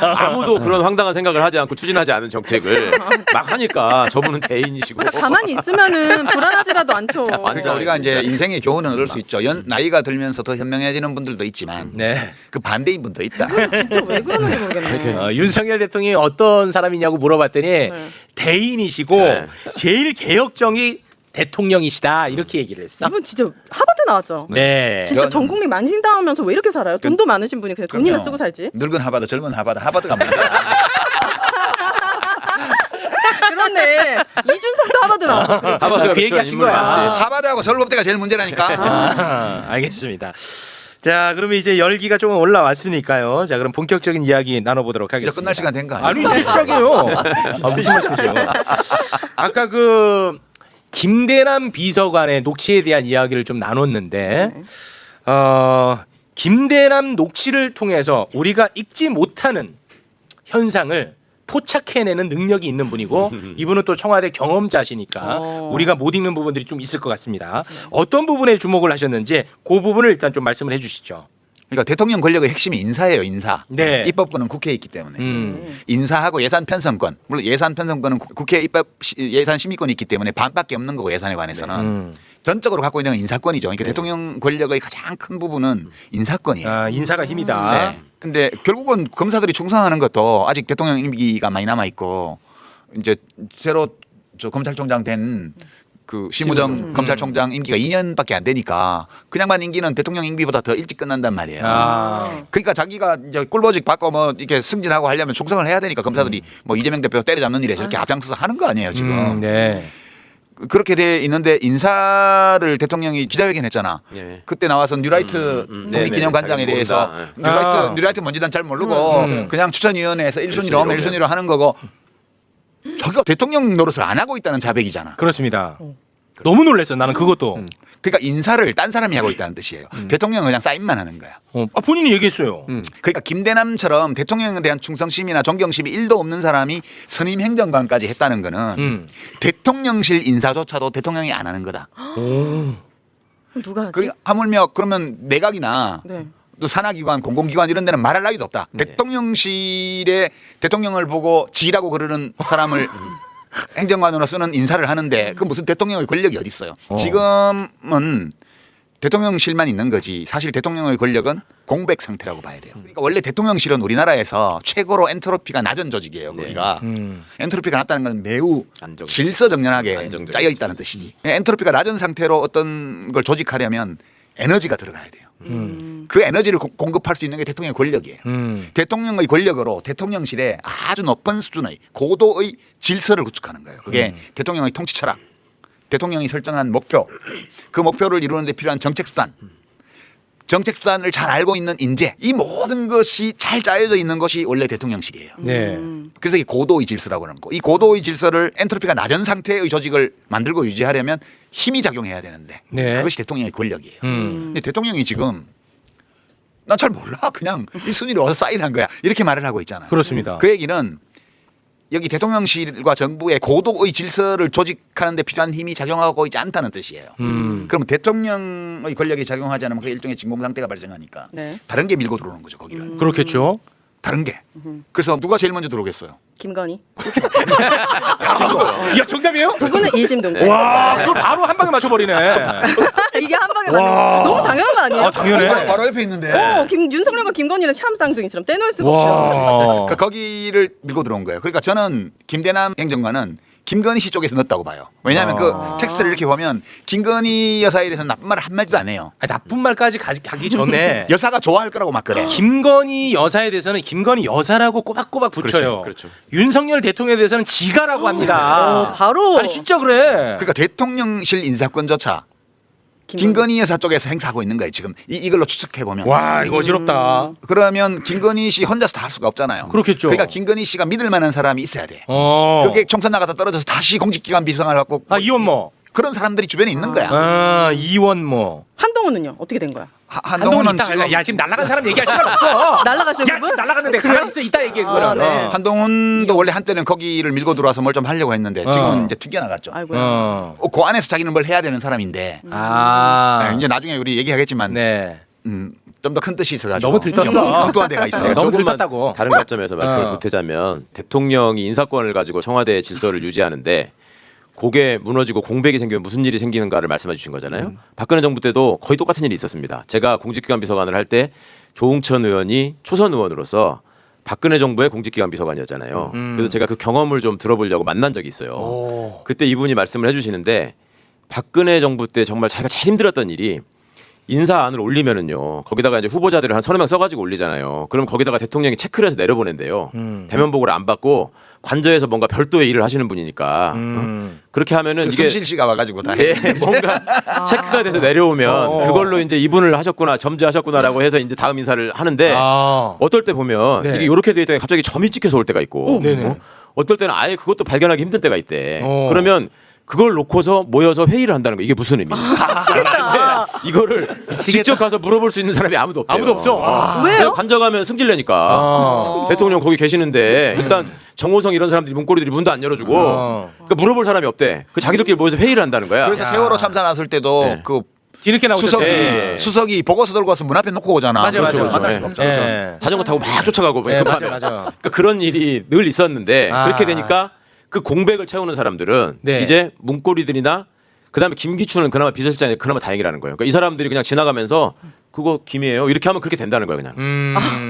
아무도 그런 황당한 생각을 하지 않고 추진하지 않은 정책을 막 하니까 저분은 대인이시고 그러니까 가만히 있으면은 불안하지라도 않죠. 그러니까 우리가 이제 인생의 교훈은 얻을 수 있죠. 나이가 들면서 더 현명해지는 분들도 있지만 네. 그 반대인 분도 있다. 진짜 왜 그러는지 모르겠네. 윤석열 대통령이 어떤 사람이냐고 물어봤더니 대인이시고 네. 제일 개혁적인 대통령이시다 이렇게 얘기를 했어. 이분 진짜 하버드 나왔죠. 네. 진짜 전 국민 만신당하면서 왜 이렇게 살아요? 돈도 많으신 분이 그냥 돈이나 그럼요. 쓰고 살지. 늙은 하버드, 젊은 하버드, 하버드가 뭐야? 그렇네. 이준석도 하버드 나왔어. 하버드가 그 얘기 하신 거야. 하버드하고 설법대가 제일 문제라니까. 알겠습니다. 자, 그러면 이제 열기가 조금 올라왔으니까요. 자, 그럼 본격적인 이야기 나눠보도록 하겠습니다. 이제 끝날 시간 된 거 아니에요? 아니, 이제 시작이에요. 무슨 말씀이세요? 아까 그 김대남 비서관의 녹취에 대한 이야기를 좀 나눴는데, 김대남 녹취를 통해서 우리가 읽지 못하는 현상을 포착해내는 능력이 있는 분이고 이분은 또 청와대 경험자시니까 우리가 못 읽는 부분들이 좀 있을 것 같습니다. 어떤 부분에 주목을 하셨는지 그 부분을 일단 좀 말씀을 해주시죠. 그러니까 대통령 권력의 핵심이 인사예요, 인사. 네. 입법권은 국회에 있기 때문에. 인사하고 예산 편성권. 물론 예산 편성권은 국회 입법 예산 심의권이 있기 때문에 반밖에 없는 거고 예산에 관해서는. 전적으로 갖고 있는 건 인사권이죠. 그러니까 대통령 권력의 가장 큰 부분은 인사권이에요. 아, 인사가 힘이다. 네. 근데 결국은 검사들이 충성하는 것도 아직 대통령 임기가 많이 남아 있고 이제 새로 저 검찰총장 된 그 심우정 검찰총장 임기가 2년밖에 안 되니까 그냥만 임기는 대통령 임기보다 더 일찍 끝난단 말이에요. 그러니까 자기가 이제 꿀보직 받고 뭐 이렇게 승진하고 하려면 충성을 해야 되니까 검사들이 뭐 이재명 대표 때려잡는 일에 저렇게 앞장서서 하는 거 아니에요 지금. 네. 그렇게 돼 있는데 인사를 대통령이 기자회견했잖아. 예. 그때 나와서 뉴라이트 독립기념관장에 네네. 대해서 모른다. 뉴라이트 뭔지 난 잘 모르고 그냥 추천위원회에서 1순위로 하면 1순위로 하는 거고 저기가 대통령 노릇을 안 하고 있다는 자백이잖아. 그렇습니다. 너무 놀랐어. 나는 그것도. 그러니까 인사를 딴 사람이 하고 있다는 뜻이에요. 대통령은 그냥 사인만 하는 거야. 본인이 얘기했어요. 그러니까 김대남처럼 대통령에 대한 충성심이나 존경심이 1도 없는 사람이 선임 행정관까지 했다는 거는 대통령실 인사조차도 대통령이 안 하는 거다. 그럼 누가 하지? 하물며 그러면 내각이나 네. 또 산하기관, 공공기관 이런 데는 말할 나위도 없다. 네. 대통령실에 대통령을 보고 지라고 그러는 사람을 행정관으로 쓰는 인사를 하는데 그 무슨 대통령의 권력이 어디 있어요? 지금은 대통령실만 있는 거지. 사실 대통령의 권력은 공백 상태라고 봐야 돼요. 그러니까 원래 대통령실은 우리나라에서 최고로 엔트로피가 낮은 조직이에요. 우리가 엔트로피가 낮다는 건 매우 안정. 질서정연하게 안정적인 짜여 있다는 뜻이지. 엔트로피가 낮은 상태로 어떤 걸 조직하려면 에너지가 들어가야 돼요. 그 에너지를 공급할 수 있는 게 대통령의 권력이에요. 대통령의 권력으로 대통령실에 아주 높은 수준의 고도의 질서를 구축하는 거예요. 그게 대통령의 통치 철학, 대통령이 설정한 목표, 그 목표를 이루는 데 필요한 정책 수단, 정책 수단을 잘 알고 있는 인재, 이 모든 것이 잘 짜여져 있는 것이 원래 대통령실이에요. 네. 그래서 이 고도의 질서라고 그러는 거. 이 고도의 질서를 엔트로피가 낮은 상태의 조직을 만들고 유지하려면 힘이 작용해야 되는데 네. 그것이 대통령의 권력이에요. 근데 대통령이 지금 난 잘 몰라. 그냥 1순위로 와서 사인한 거야. 이렇게 말을 하고 있잖아요. 그렇습니다. 그 얘기는 여기 대통령실과 정부의 고도의 질서를 조직하는 데 필요한 힘이 작용하고 있지 않다는 뜻이에요. 그러면 대통령의 권력이 작용하지 않으면 그 일종의 진공 상태가 발생하니까 네. 다른 게 밀고 들어오는 거죠. 거기를. 그렇겠죠. 다른 게. 그래서 누가 제일 먼저 들어오겠어요? 김건희. 야, 정답이에요? 두 분은 일심동체. 와, 그걸 바로 한 방에 맞춰버리네. 이게 한 방에 맞는 너무 당연한 거 아니에요? 당연해. 바로 옆에 있는데. 윤석열과 김건희는 참 쌍둥이처럼 떼놓을 수가 와. 없죠. 그러니까 거기를 밀고 들어온 거예요. 그러니까 저는 김대남 행정관은 김건희 씨 쪽에서 넣었다고 봐요. 왜냐하면 그 텍스트를 이렇게 보면 김건희 여사에 대해서는 나쁜 말을 한마디도 안 해요. 아니, 나쁜 말까지 가기 전에 여사가 좋아할 거라고 막 그래. 김건희 여사에 대해서는 김건희 여사라고 꼬박꼬박 붙여요. 그렇죠. 윤석열 대통령에 대해서는 지가라고 합니다. 바로 아니 진짜 그래. 그러니까 대통령실 인사권조차 김건희 여사 쪽에서 행사하고 있는 거예요. 지금 이걸로 추측해 보면. 와, 이거 어지럽다. 그러면 김건희 씨 혼자서 다 할 수가 없잖아요. 그렇겠죠. 그러니까 김건희 씨가 믿을 만한 사람이 있어야 돼. 그게 그게 총선 나가서 떨어져서 다시 공직기관 비서관을 갖고 이원모. 그런 사람들이 주변에 있는 거야. 이원모. 한동훈은요? 어떻게 된 거야? 한동훈은 이따 지금... 야 지금 날아간 사람 얘기할 시간 없어. 날아갔어요, 야 그분? 지금 날아갔는데 가만히 있어. 이따 얘기해 그거는. 네. 한동훈도 원래 한때는 거기를 밀고 들어와서 뭘 좀 하려고 했는데 지금은 이제 튕겨나갔죠. 아이고야. 그 안에서 자기는 뭘 해야 되는 사람인데 이제 나중에 우리 얘기하겠지만 네. 좀 더 큰 뜻이 있어가지고 너무 들떴어. 엉뚱한 데가 있어요. 너무 조금만 들떴다고. 다른 관점에서 말씀을 보태자면 대통령이 인사권을 가지고 청와대의 질서를 유지하는데 그게 무너지고 공백이 생기면 무슨 일이 생기는가를 말씀해 주신 거잖아요. 박근혜 정부 때도 거의 똑같은 일이 있었습니다. 제가 공직기관 비서관을 할 때 조응천 의원이 초선 의원으로서 박근혜 정부의 공직기관 비서관이었잖아요. 그래서 제가 그 경험을 좀 들어보려고 만난 적이 있어요. 그때 이분이 말씀을 해주시는데 박근혜 정부 때 정말 자기가 제일 힘들었던 일이 인사안을 올리면은요 거기다가 이제 후보자들을 한 30명 써가지고 올리잖아요. 그럼 거기다가 대통령이 체크를 해서 내려보낸대요. 대면 보고를 안 받고 관저에서 뭔가 별도의 일을 하시는 분이니까 그렇게 하면은 이게 숨실 씨가 와가지고 다 예, 뭔가 체크가 돼서 내려오면 그걸로 이제 이분을 하셨구나 점지하셨구나라고 해서 이제 다음 인사를 하는데 어떨 때 보면 네. 이게 이렇게 돼 있다가 갑자기 점이 찍혀서 올 때가 있고 네네. 어떨 때는 아예 그것도 발견하기 힘든 때가 있대. 그러면 그걸 놓고서 모여서 회의를 한다는 거 이게 무슨 의미입니까? 이거를 직접 가서 물어볼 수 있는 사람이 아무도 없대요. 아무도 없어. 왜요? 관저가면 승질내니까 대통령 거기 계시는데 일단 정호성 이런 사람들이 문고리들이 문도 안 열어주고 그러니까 물어볼 사람이 없대. 그 자기들끼리 모여서 회의를 한다는 거야. 그래서 세월호 참사 났을 때도 네. 그 뒤늦게 나오셨죠. 수석이 보고서 들고 와서 문 앞에 놓고 오잖아. 맞아, 그렇죠, 맞아. 만날 예. 수가 없잖아. 예. 자전거 타고 막 쫓아가고 예, 급하면. 맞아. 그러니까 그런 일이 늘 있었는데 아. 그렇게 되니까 그 공백을 채우는 사람들은 네. 이제 문고리들이나 그다음에 김기춘은 그나마 비서실장이 그나마 다행이라는 거예요. 그러니까 이 사람들이 그냥 지나가면서 그거 김이에요. 이렇게 하면 그렇게 된다는 거예요, 그냥.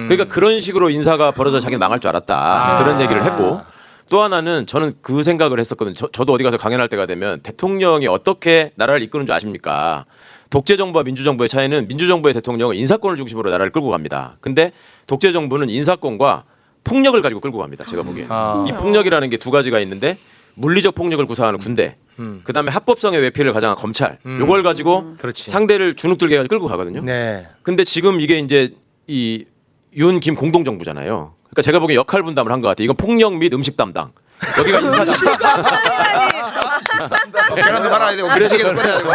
그러니까 그런 식으로 인사가 벌어져 자기는 망할 줄 알았다. 그런 얘기를 했고 또 하나는 저는 그 생각을 했었거든요. 저도 어디 가서 강연할 때가 되면 대통령이 어떻게 나라를 이끄는 줄 아십니까? 독재 정부와 민주 정부의 차이는 민주 정부의 대통령은 인사권을 중심으로 나라를 끌고 갑니다. 근데 독재 정부는 인사권과 폭력을 가지고 끌고 갑니다. 제가 보기에. 이 폭력이라는 게 두 가지가 있는데 물리적 폭력을 구사하는 군대 그다음에 합법성의 외피를 가장한 검찰. 요걸 가지고 그렇지. 상대를 주눅들게 끌고 가거든요. 네. 근데 지금 이게 이제 이 윤 김 공동정부잖아요. 그러니까 제가 보기엔 역할 분담을 한 것 같아요. 이건 폭력 및 음식 담당. 여기가 인사 담당. 계란도 말아야 되고 그래서 끓여야 되고.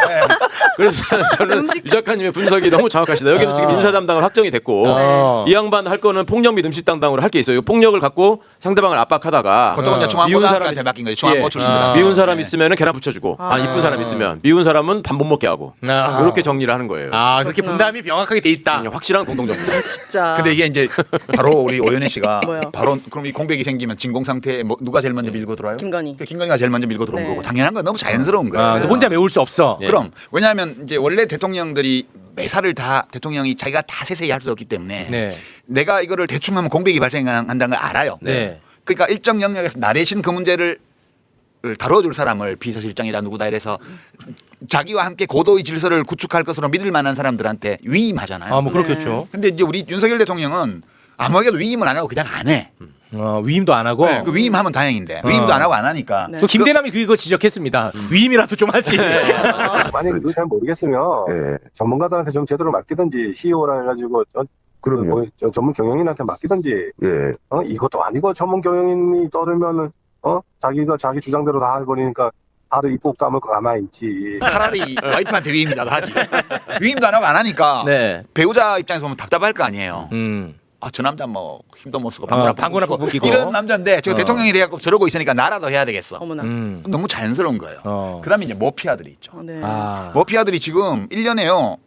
그래서 저는 유 작가님의 분석이 너무 정확하시다. 여기는 지금 인사 담당을 확정이 됐고 이 양반 할 거는 폭력 및 음식 담당으로 할 게 있어요. 폭력을 갖고 상대방을 압박하다가 그것도 이제 중앙고등학교한테 맡긴 거예요. 중앙고 출신들. 미운 사람 있으면 계란 붙여주고 이쁜 사람 있으면 미운 사람은 밥 못 먹게 하고 이렇게 정리를 하는 거예요. 그렇게 분담이 명확하게 돼 있다. 확실한 공동정부. 진짜. 근데 이게 이제 바로 우리 오연혜 씨가 뭐요? 바로 그럼 이 공백이 생기면 진공 상태에 뭐 누가 제일 먼저 밀고 들어와요? 김건희. 김건희가 제일 먼저 밀고 들어온 네. 거고 당연한 건 너무 자연스러운 거예요. 근데 혼자 메울 수 없어. 예. 그럼 왜냐하면 이제 원래 대통령들이 매사를 다 대통령이 자기가 다 세세히 할 수 없기 때문에 네. 내가 이거를 대충 하면 공백이 발생한다는 걸 알아요. 네. 그러니까 일정 영역에서 나 대신 그 문제를 다뤄줄 사람을 비서실장이다 누구다 이래서 자기와 함께 고도의 질서를 구축할 것으로 믿을 만한 사람들한테 위임하잖아요. 뭐 그렇겠죠. 근데 이제 우리 윤석열 대통령은 아무에게도 위임을 안 하고 그냥 안 해. 위임도 안 하고. 그 위임하면 다행인데 위임도 안 하고 안 하니까. 네. 또 김대남이 그거 지적했습니다. 위임이라도 좀 하지. 만약에 그걸 잘 모르겠으면 예. 전문가들한테 좀 제대로 맡기든지 CEO라 해가지고 그럼요. 전문 경영인한테 맡기든지 예. 이것도 아니고 전문 경영인이 떠들면은 자기가 자기 주장대로 다 해버리니까 바로 입국 다물고 가만히 있지. 차라리 와이프한테 위임이라도 하지. 위임도 안 하고 안 하니까 네. 배우자 입장에서 보면 답답할 거 아니에요. 저 남자 뭐 힘도 못 쓰고 방구나 끼고 벗기고. 이런 남자인데 저 대통령이 돼갖고 저러고 있으니까 나라도 해야 되겠어. 어머나. 너무 자연스러운 거예요. 그다음에 이제 모피아들이 있죠. 네. 모피아들이 지금 1년에요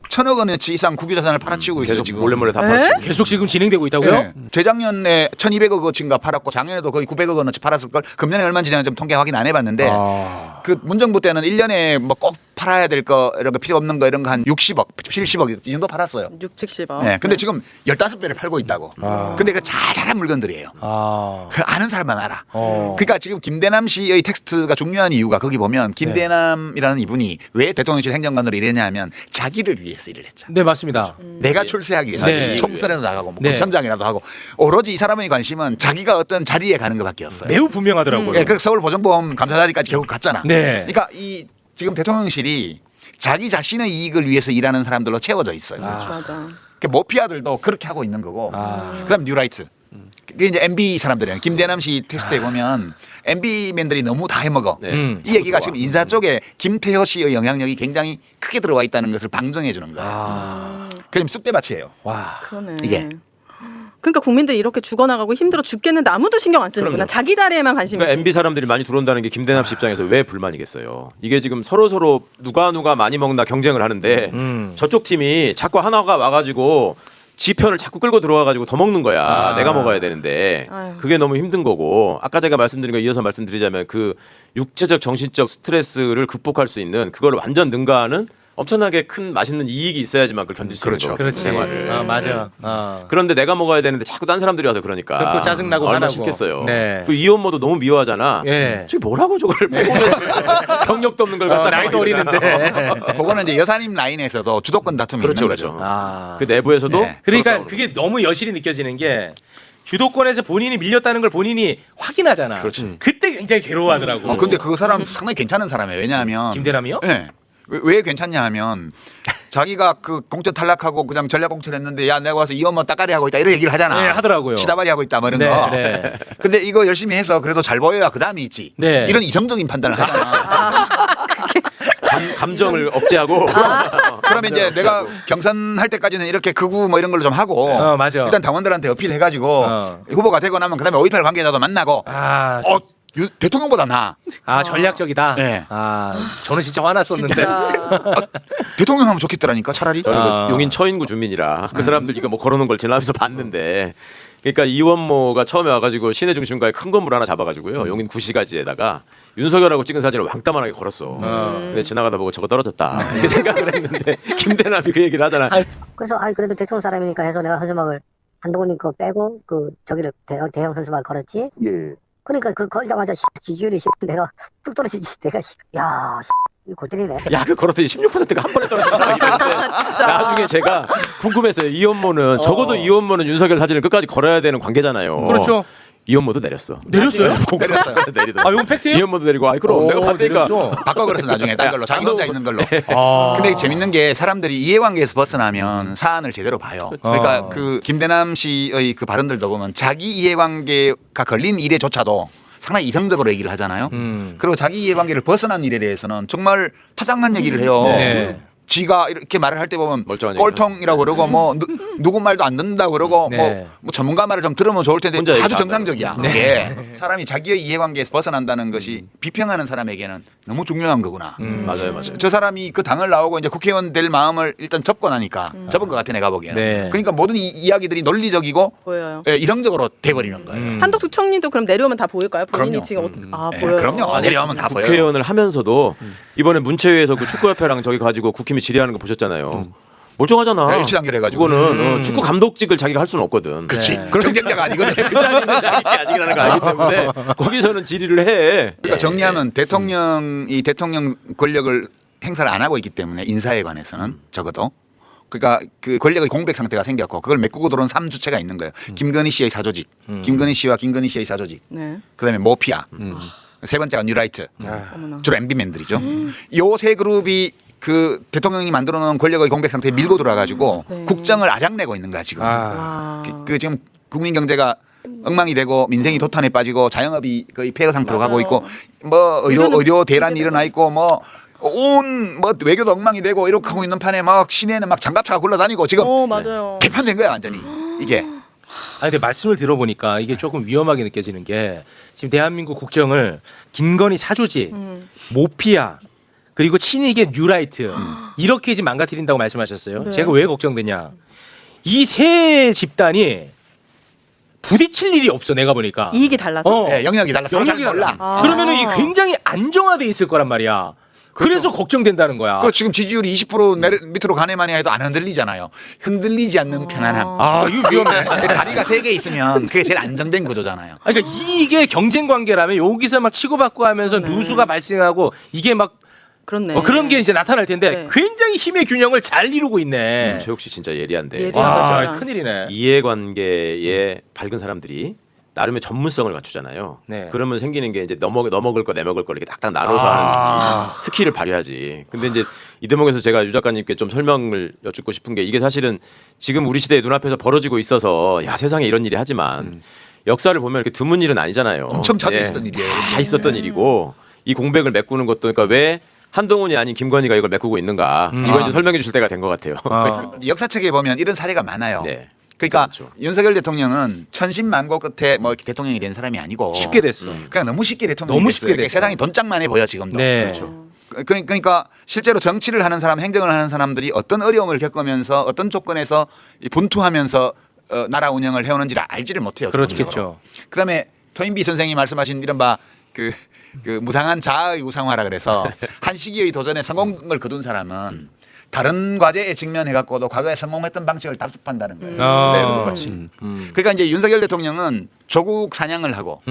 1,000억 원어치 이상 국유자산을 팔아치우고 있어요. 계속 지금. 몰래 다 에? 팔죠. 계속 지금 진행되고 있다고요? 네. 재작년에 1,200억 원어치인가 팔았고 작년에도 거의 900억 원어치 팔았을 걸. 금년에 얼마인지 내가 좀 통계 확인 안 해봤는데 그 문정부 때는 1년에 뭐 꼭 팔아야 될 거 이런 거 필요 없는 거 이런 거 한 60억, 70억 이 정도 팔았어요. 6, 70억. 네. 근데 지금 15배를 팔고 있다고. 근데 그 자잘한 물건들이에요. 그 아는 사람만 알아. 그러니까 지금 김대남 씨의 텍스트가 중요한 이유가 거기 보면 김대남이라는 이분이 왜 대통령실 행정관으로 일했냐 하면 자기를 위해서 일을 했잖아. 네, 맞습니다. 내가 출세하기 위해서 네. 총선에도 나가고 뭐 네. 구청장이라도 하고 오로지 이 사람의 관심은 자기가 어떤 자리에 가는 것밖에 없어요. 매우 분명하더라고요. 예, 그래서 서울보정보험 감사자리까지 결국 갔잖아. 네. 그러니까 이 지금 대통령실이 자기 자신의 이익을 위해서 일하는 사람들로 채워져 있어요. 맞아. 그러니까 모피아들도 그렇게 하고 있는 거고. 그다음 뉴라이트. 그게 이제 MB 사람들이에요. 김대남 씨 텍스트에 보면 MB맨들이 너무 다 해먹어. 네. 이 얘기가 지금 인사 쪽에 김태효 씨의 영향력이 굉장히 크게 들어와 있다는 것을 방증해 주는 거예요. 그럼 쑥대밭이에요. 와. 그러네. 이게. 그러니까 국민들이 이렇게 죽어나가고 힘들어 죽겠는데 아무도 신경 안 쓰는구나. 그럼요. 자기 자리에만 관심이 그러니까 있으니까. MB 사람들이 많이 들어온다는 게 김대남 씨 입장에서 왜 불만이겠어요. 이게 지금 서로 누가 많이 먹나 경쟁을 하는데 저쪽 팀이 자꾸 하나가 와가지고 지 편을 자꾸 끌고 들어와가지고 더 먹는 거야. 내가 먹어야 되는데 아유. 그게 너무 힘든 거고 아까 제가 말씀드린 거 이어서 말씀드리자면 그 육체적 정신적 스트레스를 극복할 수 있는 그걸 완전 능가하는 엄청나게 큰 맛있는 이익이 있어야지만 그걸 견딜 수 있는 거죠. 그렇지. 생활을. 맞아. 그런데 내가 먹어야 되는데 자꾸 딴 사람들이 와서 그러니까 그럼 또 짜증나고 얼마나 화나고. 싫겠어요. 네. 그 이혼모도 너무 미워하잖아. 예. 저기 뭐라고 저걸 경력도 없는 걸 갖다 나이도 어리는데. 그거는 이제 여사님 라인에서도 주도권 다툼이 그렇죠, 있는 그렇죠. 거죠. 그 내부에서도 네. 그러니까 서로 싸우는 그게 너무 여실히 느껴지는 게 주도권에서 본인이 밀렸다는 걸 본인이 확인하잖아. 그렇지. 그때 굉장히 괴로워하더라고. 근데 그 사람 상당히 괜찮은 사람이에요. 왜냐하면 김대남이요? 네. 왜 괜찮냐 하면 자기가 그 공천 탈락하고 그냥 전략 공천했는데 야 내가 와서 이혼만 따까리 하고 있다 이런 얘기를 하잖아. 네, 하더라고요. 시다발이 하고 있다 뭐 이런 네, 거. 네. 근데 이거 열심히 해서 그래도 잘 보여야 그 다음이 있지. 네. 이런 이성적인 판단을 하잖아. 감정을 억제하고 그러면 이제 내가 경선할 때까지는 이렇게 극우 뭐 이런 걸로 좀 하고 맞아. 일단 당원들한테 어필해가지고 후보가 되고 나면 그다음에 5.18 관계자도 만나고 대통령보다 나아. 전략적이다. 네. 저는 진짜 화났었는데. 대통령 하면 좋겠더라니까 차라리. 저는 그 용인 처인구 주민이라 그 사람들 이거 뭐 걸어놓은 걸 지나면서 봤는데 그러니까 이원모가 처음에 와가지고 시내 중심가에 큰 건물 하나 잡아가지고요 용인 구시가지에다가 윤석열하고 찍은 사진을 왕따만하게 걸었어. 근데 지나가다 보고 저거 떨어졌다 이렇게 생각을 했는데 김대남이 그 얘기를 하잖아. 그래서 그래도 대통령 사람이니까 해서 내가 현수막을 한동훈님 거 빼고 그 저기를 대형 현수막을 걸었지. 예. 그러니까 그 걸자마자 지지율이 내가 뚝 떨어지지. 내가 야 이거 골 때리네. 야, 그 걸었더니 16%가 한 번에 떨어졌다. 나중에 제가 궁금했어요. 이원모는 적어도 이원모는 윤석열 사진을 끝까지 걸어야 되는 관계잖아요. 그렇죠. 이혼모도 내렸어. 내렸어요? 내렸어요. 내리더라고. 아, 이건 팩트예요? 이혼모도 내리고 그럼 내가 봤다니까. 내렸어. 바꿔 그래서 나중에 딴 걸로 자기 혼자 있는 걸로. 아. 근데 재밌는 게 사람들이 이해관계에서 벗어나면 사안을 제대로 봐요. 그러니까 그 김대남 씨의 그 발언들도 보면 자기 이해관계가 걸린 일에조차도 상당히 이성적으로 얘기를 하잖아요. 그리고 자기 이해관계를 벗어난 일에 대해서는 정말 타장난 얘기를 해요. 네. 지가 이렇게 말을 할 때 보면 멀쩡한 꼴통이라고 그러고 뭐 누구 말도 안 듣는다고 그러고 네. 뭐 전문가 말을 좀 들으면 좋을 텐데 혼자 아주 얘기 다 정상적이야. 네. 이게 사람이 자기의 이해관계에서 벗어난다는 것이 비평하는 사람에게는 너무 중요한 거구나. 맞아요, 맞아요. 저 사람이 그 당을 나오고 이제 국회의원 될 마음을 일단 접고 나니까 접은 것 같아 내가 보기에는. 네. 그러니까 모든 이야기들이 논리적이고 보여요. 예, 이성적으로 돼버리는 거예요. 한덕수 총리도 그럼 내려오면 다 보일까요? 본인이 그럼요. 지금 아 예, 보여요. 그럼요. 내려오면 다 보여요. 국회의원을 하면서도 이번에 문체위에서 그 축구협회랑 저기 가지고 국힘이 질의하는 거 보셨잖아요. 멀쩡하잖아. 네, 일치단결해가지고. 그거는 축구 감독직을 자기가 할 수는 없거든. 그렇지. 네. 경쟁자가 아니거든. 그 자리는 자기 게 아니라는 걸 알기 때문에 거기서는 질의를 해. 그러니까 정리하면 대통령이 대통령 권력을 행사를 안 하고 있기 때문에 인사에 관해서는 적어도 그러니까 그 권력의 공백 상태가 생겼고 그걸 메꾸고 들어온 3주체가 있는 거예요. 김건희 씨의 사조직, 김건희 씨와 김건희 씨의 사조직, 네. 그다음에 모피아, 세 번째가 뉴라이트, 어머나. 주로 MB맨들이죠. 요 세 그룹이 그 대통령이 만들어놓은 권력의 공백 상태에 밀고 들어와가지고 네. 국정을 아작내고 있는 거야 지금. 와. 그 지금 국민 경제가 엉망이 되고 민생이 도탄에 빠지고 자영업이 거의 폐허 상태로 가고 있고 뭐 의료 대란이 일어나 있고 뭐 온 뭐 외교도 엉망이 되고 이렇게 하고 있는 판에 막 시내에는 막 장갑차가 굴러다니고 지금 맞아요. 개판된 거야 완전히 이게. 아 근데 말씀을 들어보니까 이게 조금 위험하게 느껴지는 게 지금 대한민국 국정을 김건희 사조직, 모피아 그리고 친이계 뉴라이트 이렇게 지금 망가뜨린다고 말씀하셨어요. 네. 제가 왜 걱정되냐? 이 세 집단이 부딪힐 일이 없어 내가 보니까. 이익이 달라서. 예, 영역이 달라서 영역이 잘 몰라. 아. 그러면은 이게 굉장히 안정화돼 있을 거란 말이야. 그래서 걱정된다는 거야. 그 지금 지지율이 20% 밑으로 가네만이 해도 안 흔들리잖아요. 흔들리지 않는 편안함. 아 이거 위험해. 다리가 세 개 있으면 그게 제일 안정된 구조잖아요. 아니, 그러니까 이게 경쟁 관계라면 여기서 막 치고받고 하면서 네. 누수가 발생하고 이게 막 그렇네. 그런 게 이제 나타날 텐데 네. 굉장히 힘의 균형을 잘 이루고 있네. 최욱 씨 진짜 예리한데. 예리하다. 와 진짜. 큰일이네. 이해관계에 밝은 사람들이 나름의 전문성을 갖추잖아요. 네. 그러면 생기는 게 이제 너먹을 거 내먹을 거 이렇게 딱딱 나눠서 하는 스킬을 발휘하지. 근데 이제 이 대목에서 제가 유 작가님께 좀 설명을 여쭙고 싶은 게 이게 사실은 지금 우리 시대의 눈앞에서 벌어지고 있어서 야 세상에 이런 일이 하지만 역사를 보면 이렇게 드문 일은 아니잖아요. 엄청 자주 있었던 일이에요. 다 있었던 일이고 이 공백을 메꾸는 것도 그러니까 왜 한동훈이 아닌 김건희가 이걸 메꾸고 있는가 이거 이제 설명해 주실 때가 된 것 같아요. 역사책에 보면 이런 사례가 많아요. 네. 그러니까 그렇죠. 윤석열 대통령은 천신만고 끝에 뭐 이렇게 대통령이 된 사람이 아니고 쉽게 됐어. 그냥 너무 쉽게 대통령이 너무 됐어요. 쉽게 그러니까 됐어. 세상이 돈짝만해 보여 지금도. 네. 그렇죠. 그러니까 실제로 정치를 하는 사람, 행정을 하는 사람들이 어떤 어려움을 겪으면서 어떤 조건에서 분투하면서 나라 운영을 해오는지를 알지를 못해요. 그렇겠죠. 그다음에 토인비 선생이 말씀하신 이른바 그 무상한 자아의 우상화라 그래서 한 시기의 도전에 성공을 거둔 사람은 다른 과제에 직면해갖고도 과거에 성공했던 방식을 답습한다는 거예요. 그대로 같이. 그러니까 이제 윤석열 대통령은 조국 사냥을 하고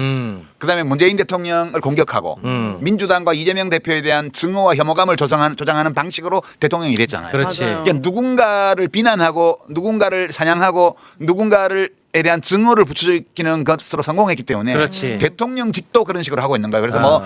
그다음에 문재인 대통령을 공격하고 민주당과 이재명 대표에 대한 증오와 혐오감을 조장하는 방식으로 대통령이 됐잖아요. 그렇지. 맞아요. 그러니까 누군가를 비난하고 누군가를 사냥하고 누군가에 대한 증오를 부추기는 것으로 성공했기 때문에 그렇지. 대통령직도 그런 식으로 하고 있는 거예요. 그래서 뭐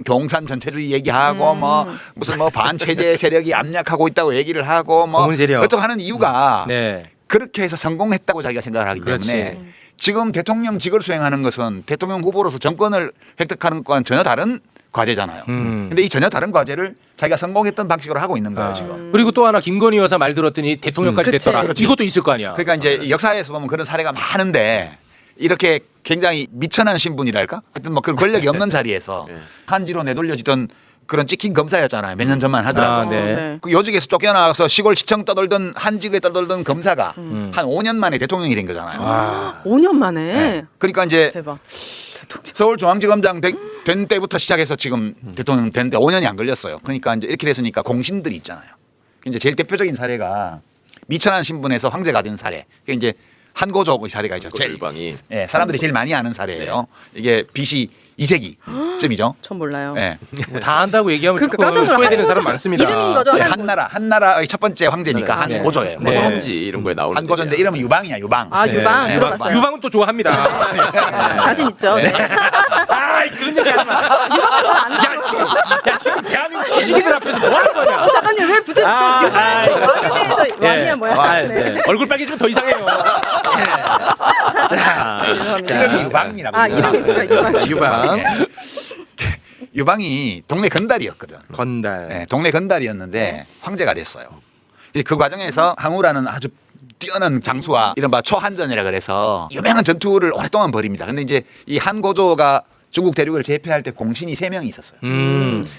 공산 전체주의 얘기하고 뭐 무슨 뭐 반체제 세력이 압력하고 있다고 얘기를 하고 뭐 공은 세력. 어쩌고 하는 이유가 네. 그렇게 해서 성공했다고 자기가 생각을 하기 그렇지. 때문에 지금 대통령직을 수행하는 것은 대통령 후보로서 정권을 획득하는 것과는 전혀 다른 과제잖아요. 근데 이 전혀 다른 과제를 자기가 성공했던 방식으로 하고 있는 거예요 지금. 그리고 또 하나 김건희 여사 말 들었더니 대통령까지 그치. 됐더라. 그렇지. 이것도 있을 거 아니야. 그러니까 이제 역사에서 보면 그런 사례가 많은데 이렇게 굉장히 미천한 신분이랄까? 하여튼 뭐 그런 권력이 없는 자리에서 한지로 내돌려지던 그런 찍힌 검사였잖아요. 몇 년 전만 하더라도. 아, 네. 네. 그 요직에서 쫓겨나서 시골 시청 떠돌던 한직에 떠돌던 검사가 한 5년 만에 대통령이 된 거잖아요. 5년 만에. 네. 그러니까 이제 대박. 서울중앙지검장 된 때부터 시작해서 지금 대통령 됐는데 5년이 안 걸렸어요. 그러니까 이제 이렇게 됐으니까 공신들이 있잖아요. 이제 제일 대표적인 사례가 미천한 신분에서 황제가 된 사례. 그게 이제 한고조의 사례가 있죠. 제일, 일방이 예, 사람들이 제일 많이 아는 사례예요. 이게 BC 2세기쯤이죠. 전 몰라요. 예. 다 안다고 얘기하면 그러니까 조금 깜짝 놀라. 소외되는 사람 한고조 많습니다. 이름인 거죠? 네, 한나라의 첫 번째 황제니까 네. 한고조예요. 네. 한지 이런 거에 나오는 한고조인데 이름은 유방이야, 유방. 아 유방 네. 들어봤어요. 유방은 또 좋아합니다. 자신 있죠. 네. 아, 그런 얘기 하지 마. 야, 지금 대한민국 시식이들 앞에서 뭐 하는 거냐? 작가님 왜 부채 아, 왕에 대해서 왕이야 뭐야? 아, 네. 네. 얼굴 빨개지면 더 이상해요. 자, 죄송합니다. 이름이 유방이라고. 아 이름이 유방. 유방, 유방이 동네 건달이었거든. 건달. 네, 동네 건달이었는데 황제가 됐어요. 그 과정에서 항우라는 아주 뛰어난 장수와 이른바 초한전이라 그래서 유명한 전투를 오랫동안 벌입니다. 근데 이제 이 한고조가 중국 대륙을 제패할 때 공신이 3명이 있었어요.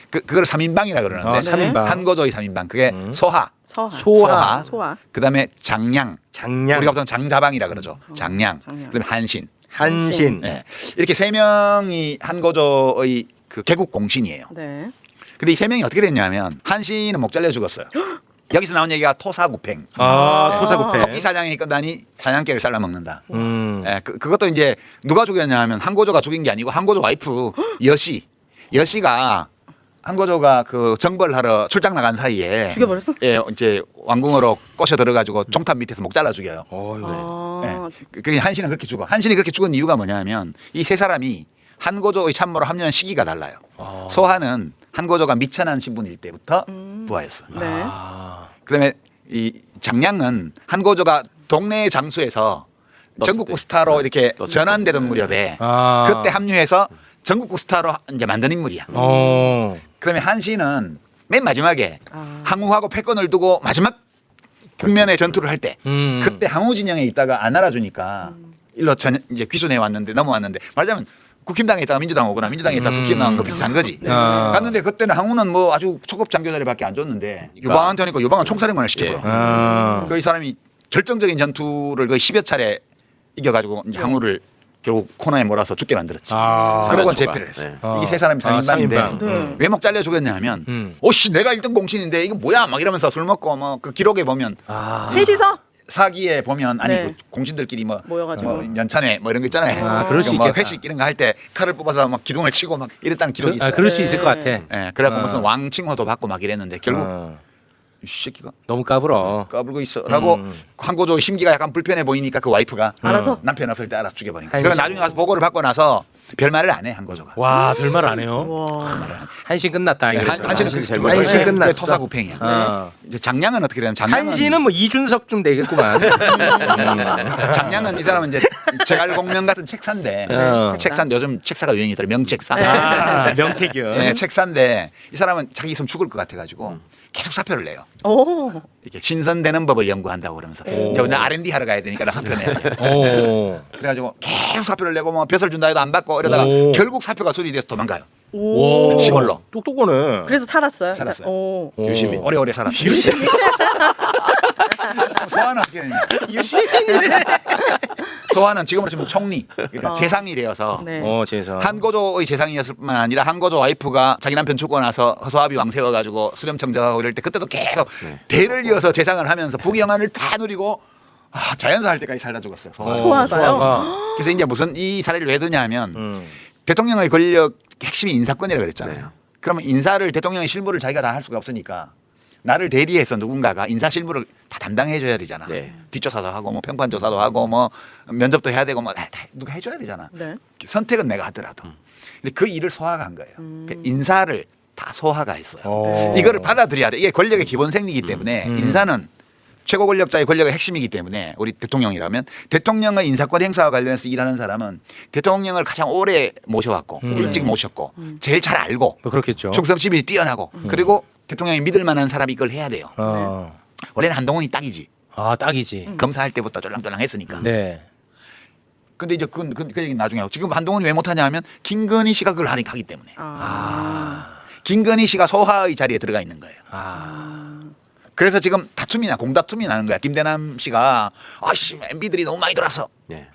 그걸 3인방이라 그러는데 아, 3인방. 한고조의 3인방 그게 소하, 소하. 그다음에 장량, 장량, 우리가 보통 장자방이라 그러죠. 장량, 그다음에 한신. 한신. 네. 이렇게 3명이 한고조의 그 개국 공신이에요. 네. 근데 이 3명이 어떻게 됐냐면 한신은 목 잘려 죽었어요. 여기서 나온 얘기가 토사구팽. 아, 토사구팽. 토끼 사냥이 끝나니 사냥개를 잘라 먹는다. 그것도 이제 누가 죽였냐면 한고조가 죽인 게 아니고 한고조 와이프 여씨가 한고조가 그 정벌하러 출장 나간 사이에 죽여버렸어? 예, 이제 왕궁으로 꼬셔 들어가지고 종탑 밑에서 목 잘라 죽여요. 아, 그 한신은 그렇게 죽어. 한신이 그렇게 죽은 이유가 뭐냐면 이 세 사람이 한고조의 참모로 합류한 시기가 달라요. 소하는 한고조가 미천한 신분일 때부터 부하였어. 네. 그다음에 이 장량은 한고조가 동네 장수에서 전국구 스타로 이렇게 전환되던 무렵에 그때 합류해서 전국구 스타로 이제 만든 인물이야. 그러면 한신은 맨 마지막에 항우하고 패권을 두고 마지막 국면의 전투를 할 때 그때 항우 진영에 있다가 안 알아주니까 일로 이제 귀순해 왔는데 넘어왔는데 말하자면 국힘당에 있다가 민주당 오거나 민주당에 있다가 국힘 나온 거 비슷한 거지. 갔는데 그때는 항우는 뭐 아주 초급 장교자리밖에 안 줬는데 유방한테 하니까 유방은 총사령관을 시켜버려. 그 이 사람이 결정적인 전투를 그 10여 차례 이겨가지고 이제 항우를 결국 코너에 몰아서 죽게 만들었지. 그러고 제패를 했어요. 이게 세 사람이 3인방인데 왜 목 잘려 죽였냐 하면 오씨 내가 1등 공신인데 이거 뭐야 막 이러면서 술 먹고 뭐 그 기록에 보면 셋이서 사기에 보면 아니 네. 그 공신들끼리 뭐 모여가지고. 연찬회 뭐 이런 거 있잖아요. 그럴 수 뭐 있겠다. 회식 이런 거 할 때 칼을 뽑아서 막 기둥을 치고 막 이랬다는 기록이 있어요. 그럴 수 있을 것 같아. 예, 그래갖고 무슨 왕 칭호도 받고 막 이랬는데 결국 이 새끼가 너무 까불어. 까불고 있어라고 한고조 심기가 약간 불편해 보이니까 그 와이프가 알아서? 남편 없을 때 알아서 죽여버린 거야. 그래서 나중에 가서 보고를 받고 나서 별말을 안 해 한고조가. 와, 별말 안 해요. 와. 한신 끝났다. 이래서. 한신은 한신 그렇게 한신 죽어요. 끝났어. 그게 토사구팽이야. 이제 장량은 어떻게 되냐면 장량은 한신은 뭐 이준석쯤 되겠구만. 장량은 이 사람은 이제 제갈공명 같은 책사인데 책사 요즘 책사가 유행이더라 명책사. 명태균. 네, 책사인데 이 사람은 자기 있으면 죽을 것 같아가지고 계속 사표를 내요. 오. 이렇게 신선되는 법을 연구한다고 그러면서 이제 오늘 R&D 하러 가야 되니까 나 사표 내야 돼. 그래가지고 계속 사표를 내고 뭐 벼슬 준다 해도 안 받고 이러다가 결국 사표가 수리돼서 도망가요. 오. 시골로. 똑똑하네. 그래서 살았어요. 살았어요. 오. 유시민. 오래오래 살았어요. 소환은 어떻게 되냐? 소환은 지금으로 치면 총리, 그러니까 재상이 되어서 네. 재상. 한고조의 재상이었을 뿐만 아니라 한고조 와이프가 자기 남편 죽고 나서 허소아비 왕 세워가지고 수렴청정하고 이럴 때 그때도 계속 대를 이어서 재상을 하면서 부귀영화를 다 누리고 자연사 할 때까지 살다 죽었어요. 소화가요? 그래서 이제 무슨 이 사례를 왜 드냐면 대통령의 권력 핵심이 인사권이라고 그랬잖아요. 그러면 인사를 대통령의 실무를 자기가 다 할 수가 없으니까 나를 대리해서 누군가가 인사 실무를 다 담당해줘야 되잖아. 네. 뒷조사도 하고 뭐 평판조사도 하고 뭐 면접도 해야 되고 뭐 다 누가 해줘야 되잖아. 네. 선택은 내가 하더라도. 근데 그 일을 소화가 한 거예요. 그 인사를 다 소화가 했어요. 이거를 받아들여야 돼. 이게 권력의 기본 생리이기 때문에 인사는 최고 권력자의 권력의 핵심이기 때문에 우리 대통령이라면 대통령의 인사권 행사와 관련해서 일하는 사람은 대통령을 가장 오래 모셔왔고 일찍 모셨고 제일 잘 알고 뭐 그렇겠죠. 충성심이 뛰어나고 그리고 대통령이 믿을 만한 사람이 이걸 해야 돼요. 원래는 한동훈이 딱이지. 딱이지. 검사할 때부터 쫄랑쫄랑 했으니까. 네. 근데 이제 그 얘기 나중에 하고 지금 한동훈이 왜 못하냐 하면 김건희 씨가 그걸 하기 때문에. 김건희 씨가 소하의 자리에 들어가 있는 거예요. 그래서 지금 공다툼이 나는 거야. 김대남 씨가 아씨 MB들이 너무 많이 들어왔어. 네.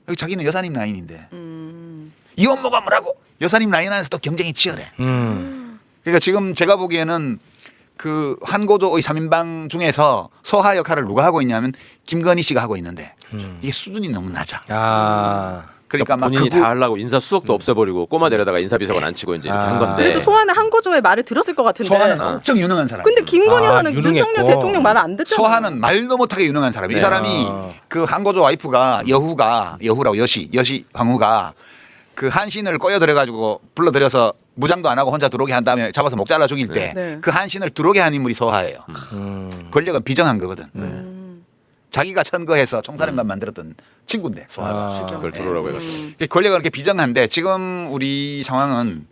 여기 자기는 여사님 라인인데 이 업무가 뭐라고? 여사님 라인 안에서 또 경쟁이 치열해. 그러니까 지금 제가 보기에는 그 한고조의 3인방 중에서 소하 역할을 누가 하고 있냐면 김건희 씨가 하고 있는데 이게 수준이 너무 낮아. 아. 그러니까 막 본인이 극우- 다 하려고 인사 수석도 없애버리고 꼬마 데려다가 인사비서관 안 치고 이제 이렇게 한 건데. 그래도 소환은 한고조의 말을 들었을 것 같은데. 소하는 엄청 유능한 사람. 근데 김건희 아, 여사는 유능했고. 윤석열 대통령 말을 안 듣잖아. 소하는 말도 못하게 유능한 사람. 이 네. 사람이 그 한고조 와이프가 여후라고 여시 황후가 그 한신을 꼬여들여가지고 불러들여서 무장도 안 하고 혼자 들어오게 한 다음에 잡아서 목 잘라 죽일 때 네. 그 한신을 들어오게 한 인물이 소하예요. 권력은 비정한 거거든. 자기가 천거해서 총사령관 만들었던 친구인데 소하가. 아, 그걸 들어오라고 해가지고. 권력은 그렇게 비정한데 지금 우리 상황은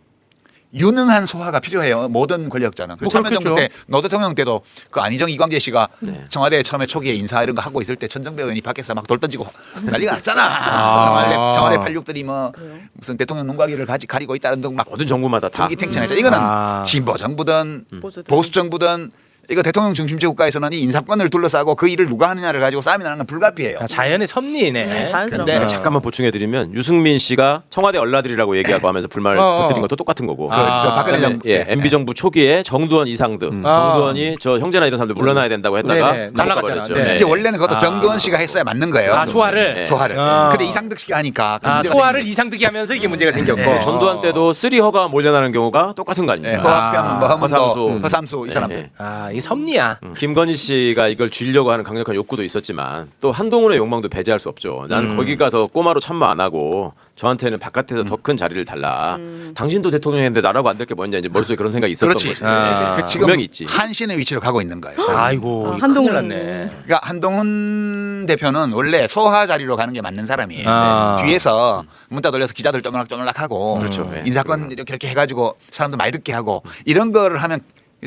유능한 소화가 필요해요. 모든 권력자는. 뭐 참여정부 그렇겠죠. 때 노 대통령 때도 그 안희정 이광재 씨가 네. 청와대 처음에 초기에 인사 이런 거 하고 있을 때 천정배 의원이 밖에서 막 돌 던지고 난리가 났잖아. 아. 청와대 86들이 뭐 무슨 대통령 눈가기를 가리고 있다는 등막 모든 정부마다 다. 통기탱천했죠. 이거는 아. 진보 정부든 보수든. 보수 정부든 이거 대통령 중심제 국가에서는 이 인사권을 둘러싸고 그 일을 누가 하느냐를 가지고 싸움이 나는 건 불가피해요. 아, 자연의 섭리네. 자연스러운 근데 거. 잠깐만 보충해드리면 유승민 씨가 청와대 얼라들이라고 얘기하고 하면서 불만을 터뜨린 것도 똑같은 거고. 그렇죠. 아. 박근혜 그다음에 정부 예, 때. MB 정부 초기에 정두원 이상득, 아. 정두원이 저 형제나 이런 사람들 물러나야 된다고 했다가 네네, 날아갔잖아. 날아가버렸죠. 네. 이게 원래는 그것도 아. 정두원 씨가 했어야 맞는 거예요. 아, 소화를? 네. 소화를. 아. 근데 이상득 씨가 하니까 그 아, 문제가 소화를 생긴 이상득이 하면서 이게 문제가 생겼고. 네. 전두환 때도 쓰리허가 몰려나는 경우가 똑같은 거 아닙니까? 거예요. 허합병, 뭐 허문도, 허삼수. 허삼수 이 예, 사람들. 예. 아, 이 섭리야. 김건희 씨가 이걸 쥐려고 하는 강력한 욕구도 있었지만 또 한동훈의 욕망도 배제할 수 없죠. 나는 거기 가서 꼬마로 참모 안 하고 저한테는 바깥에서 더 큰 자리를 달라. 당신도 대통령인데 나라고 안 될 게 뭐냐 이제 머릿속에 그런 생각이 있었던 그렇지. 거죠. 아. 그 지금 분명히 있지. 한신의 위치로 가고 있는 거예요. 아이고, 아, 이거 한동훈. 큰일 났네. 그러니까 한동훈 대표는 원래 소화 자리로 가는 게 맞는 사람이에요. 아. 뒤에서 문자 돌려서 기자들 쪼물락쪼물락 하고 그렇죠. 예. 인사권 이렇게 해가지고 사람들 말 듣게 하고 이런 거를 하면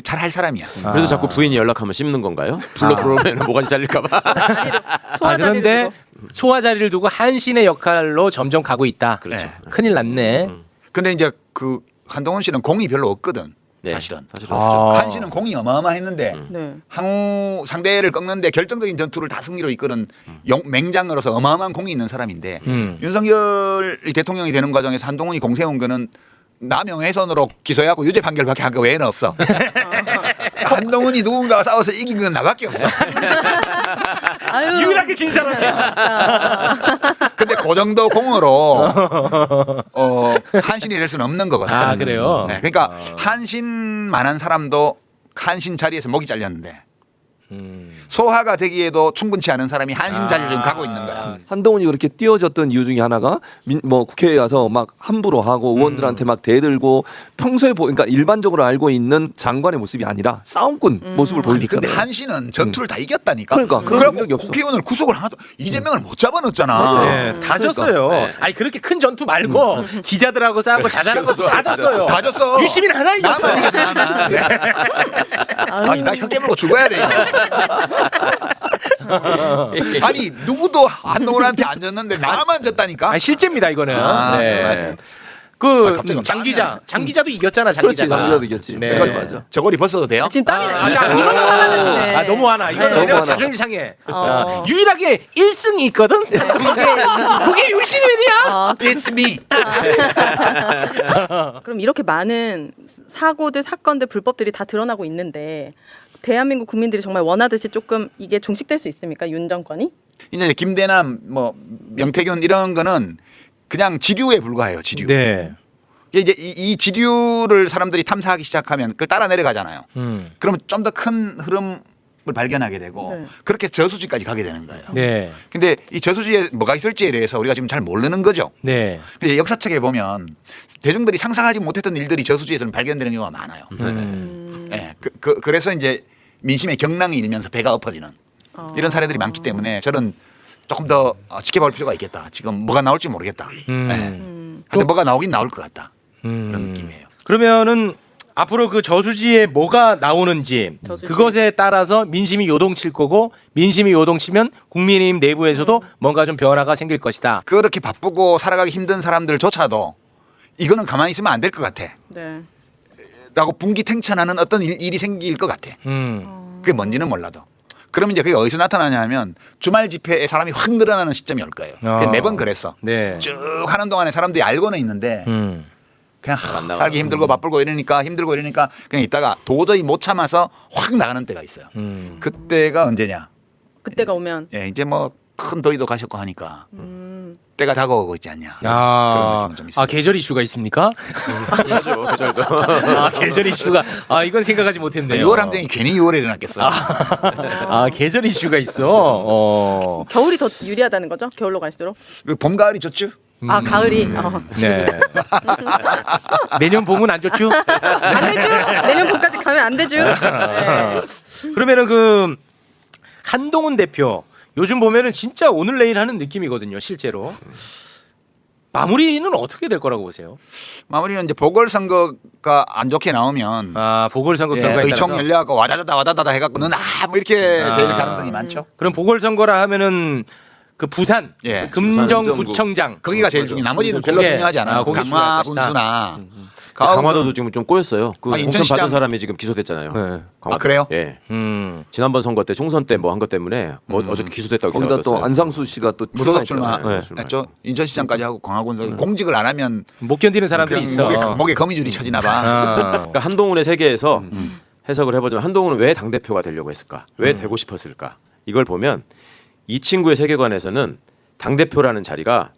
잘 할 사람이야. 그래서 자꾸 부인이 연락하면 씹는 건가요? 불러 들어오면 모가지 잘릴까봐. 소화 아, 자리를 그런데 두고. 소화 자리를 두고 한신의 역할로 점점 가고 있다. 그렇죠. 큰일 났네. 근데 이제 그 한동훈 씨는 공이 별로 없거든. 네, 사실은. 사실은 아. 없죠. 한신은 공이 어마어마했는데 네. 항우 상대를 꺾는데 결정적인 전투를 다 승리로 이끄는 맹장으로서 어마어마한 공이 있는 사람인데 윤석열이 대통령이 되는 과정에서 한동훈이 공 세운 거는 나 명예훼손으로 기소하고 유죄 판결밖에 한 거 외에는 없어. 한동훈이 누군가와 싸워서 이긴 건 나밖에 없어. 아유. 유일하게 진 사람이야. 근데 그 정도 공으로 한신이 될 수는 없는 거거든. 아, 그래요? 네, 그러니까 한신만한 사람도 한신 자리에서 목이 잘렸는데 소화가 되기에도 충분치 않은 사람이 한신 자리를 지금 가고 있는 거야. 한동훈이 그렇게 띄워졌던 이유 중에 하나가 뭐 국회에 가서 막 함부로 하고 의원들한테 막 대들고 평소에 그러니까 일반적으로 알고 있는 장관의 모습이 아니라 싸움꾼 모습을 아니, 근데 보여줬잖아요. 한신은 전투를 다 이겼다니까. 그러니까 그런 그래갖고 능력이 없어. 국회의원을 구속을 하나도 이재명을 못 잡아넣었잖아. 네, 다 졌어요. 네. 아니 그렇게 큰 전투 말고 기자들하고 싸우고 자잘한 것도 다 졌어요. 다 졌어. 유시민 하나 이겼어. 나만 이겼어, 나만. 네. 아니, 나 혀 깨물고 죽어야 돼. 이거. 아니 누구도 한동훈한테 안 졌는데 나만 졌다니까. 아니, 실제입니다 이거는. 아, 네. 정말. 그 갑자기 장 땀이 기자, 나네. 장 기자도 이겼잖아. 장 그렇지, 기자가. 장 기자도 이겼지. 네. 맞아, 맞아. 저고리 벗어도 돼요? 지금 땀이 나. 아, 이거는 화나시네. 아, 너무 화나. 이거는 너무 내가 화나. 자존심 상해. 어. 유일하게 1승이 있거든. 그게 유시민이야. It's me. 그럼 이렇게 많은 사고들, 사건들, 불법들이 다 드러나고 있는데 대한민국 국민들이 정말 원하듯이 조금 이게 종식될 수 있습니까? 윤 정권이? 이제 김대남, 뭐 명태균 이런 거는 그냥 지류에 불과해요. 지류. 네. 이제 이 지류를 사람들이 탐사하기 시작하면 그걸 따라 내려가잖아요. 그러면 좀 더 큰 흐름을 발견하게 되고 네. 그렇게 저수지까지 가게 되는 거예요. 네. 근데 이 저수지에 뭐가 있을지에 대해서 우리가 지금 잘 모르는 거죠. 네. 근데 역사책에 보면 대중들이 상상하지 못했던 일들이 저수지에서는 발견되는 경우가 많아요. 예, 그래서 이제 민심의 경랑이 일면서 배가 엎어지는 이런 사례들이 많기 때문에 저는 조금 더 지켜볼 필요가 있겠다. 지금 뭐가 나올지 모르겠다. 근데 뭐가 나오긴 나올 것 같다. 그런 느낌이에요. 그러면은 앞으로 그 저수지에 뭐가 나오는지 저수지. 그것에 따라서 민심이 요동칠 거고 민심이 요동치면 국민의힘 내부에서도 뭔가 좀 변화가 생길 것이다. 그렇게 바쁘고 살아가기 힘든 사람들조차도 이거는 가만히 있으면 안 될 것 같아. 네. 라고 분기탱천하는 어떤 일이 생길 것 같아. 그게 뭔지는 몰라도. 그러면 이제 그게 어디서 나타나냐 하면 주말 집회에 사람이 확 늘어나는 시점이 올 거예요. 그게 매번 그랬어. 네. 쭉 하는 동안에 사람들이 알고는 있는데 그냥 안 나와. 살기 힘들고 바쁘고 이러니까 그냥 있다가 도저히 못 참아서 확 나가는 때가 있어요. 그때가 언제냐? 그때가 오면 예, 이제 뭐 큰 더위도 가셨고 하니까 때가 다가오고 있지 않냐. 그런 아, 느낌은 좀 있습니다. 계절 이슈가 있습니까? 그죠, 계절도. 계절 이슈가 이건 생각하지 못했네요. 6월 항쟁이 괜히 6월에 일어났겠어요. 계절 이슈가 있어. 겨울이 더 유리하다는 거죠? 겨울로 갈수록. 봄 가을이 좋죠. 가을이 네. 내년 봄은 안 좋죠? 안 되죠? 내년 봄까지 가면 안 되죠? 네. 그러면은 그 한동훈 대표 요즘 보면은 진짜 오늘 내일 하는 느낌이거든요, 실제로. 마무리는 어떻게 될 거라고 보세요? 마무리는 이제 보궐선거가 안 좋게 나오면 보궐선거 예, 결과에 의총 따라서. 열려갖고 와다다다 해갖고 너는 뭐 이렇게 될 가능성이 많죠. 그럼 보궐선거라 하면은 그 부산 예. 금정구청장 거기가 제일 중요해. 나머지는 별로 그게- 중요하지 않아요. 거기 강화 중요할 것이다. 군수나 강화도도 지금 좀 꼬였어요. 그 공천 인천시장- 받은 사람이 지금 기소됐잖아요. 네. 강화도. 그래요? 예. 지난번 지난번 선거 때 총선 때 뭐 한 것 때문에 어저께 기소됐다고 기사가 거기다 또 떴어요. 안상수 씨가 또 무소속 출마했잖아요. 출마했죠. 인천시장까지 하고 강화군수 공직을 안 하면 못 견디는 사람들이 그냥 있어. 목에 거미줄이 쳐지나 봐. 그러니까 한동훈의 세계에서 해석을 해보자면 한동훈은 왜 당대표가 되려고 했을까? 왜 되고 싶었을까? 이걸 보면 이 친구의 세계관에서는 당대표라는 자리가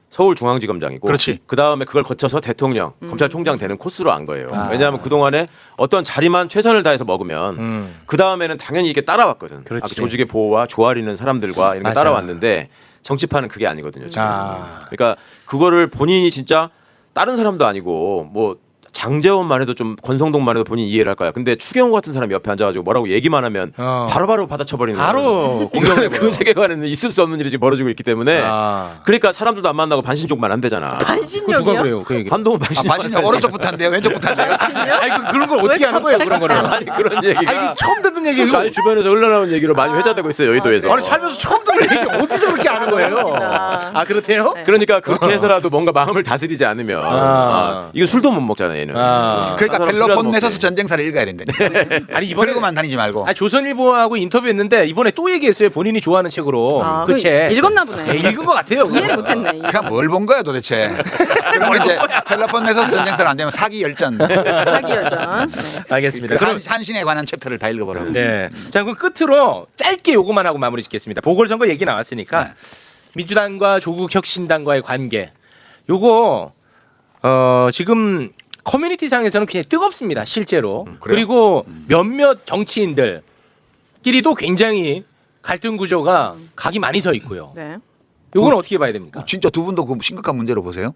서울중앙지검장이고 그렇지. 그다음에 그걸 거쳐서 대통령, 검찰총장 되는 코스로 안 거예요. 왜냐하면 그동안에 어떤 자리만 최선을 다해서 먹으면 그다음에는 당연히 이게 따라왔거든. 그렇지. 조직의 보호와 조아리는 사람들과 이런 게 맞아요. 따라왔는데 정치판은 그게 아니거든요. 지금. 아. 그러니까 그거를 본인이 진짜 다른 사람도 아니고 뭐 장재원만 해도 좀 권성동만 해도 본인이 이해를 할 거야. 근데 추경호 같은 사람이 옆에 앉아가지고 뭐라고 얘기만 하면 바로바로 받아쳐버리는 바로 공격해 그 세계관에는 있을 수 없는 일이 지금 벌어지고 있기 때문에 그러니까 사람들도 안 만나고 반신욕만 한대잖아. 누가 반신욕이요? 그래요? 그 얘기. 한동훈 반신. 반신욕 오른쪽부터 한대요. 왼쪽부터 한대요. 그런 걸 어떻게 하는 거예요, 그런 거를? 아니 그런 얘기가 이거 처음 듣는 얘기예요. 아니 주변에서 흘러나오는 얘기로 많이 회자되고 있어요 여의도에서. 아니 살면서 처음 듣는 얘기 어디서 그렇게 하는 거예요? 그렇대요? 네. 그러니까 그렇게 해서라도 뭔가 마음을 다스리지 않으면 이거 술도 못 먹잖아 얘는. 그러니까 사람 펠로폰 술이라도 내서서 먹지. 전쟁사를 읽어야 된다니까. 아니 이번에 들고만 다니지 말고. 조선일보하고 인터뷰했는데 이번에 또 얘기했어요. 본인이 좋아하는 책으로 그 책. 읽었나 보네. 읽은 것 같아요. 이해를 못했네. 그냥 뭘 본 거야 도대체. 그럼 이제 펠로폰 내서서 전쟁사를 안 되면 사기 열전. 사기 열전. 네. 알겠습니다. 그 그럼 한신에 관한 챕터를 다 읽어보라고. 네. 자, 그럼 끝으로 짧게 요거만 하고 마무리 짓겠습니다. 보궐선거 얘기 나왔으니까 민주당과 조국혁신당과의 관계. 요거 지금 커뮤니티 상에서는 굉장히 뜨겁습니다. 실제로. 그리고 몇몇 정치인들끼리도 굉장히 갈등 구조가 각이 많이 서 있고요. 네. 요건 어떻게 봐야 됩니까? 진짜 두 분도 그 심각한 문제로 보세요?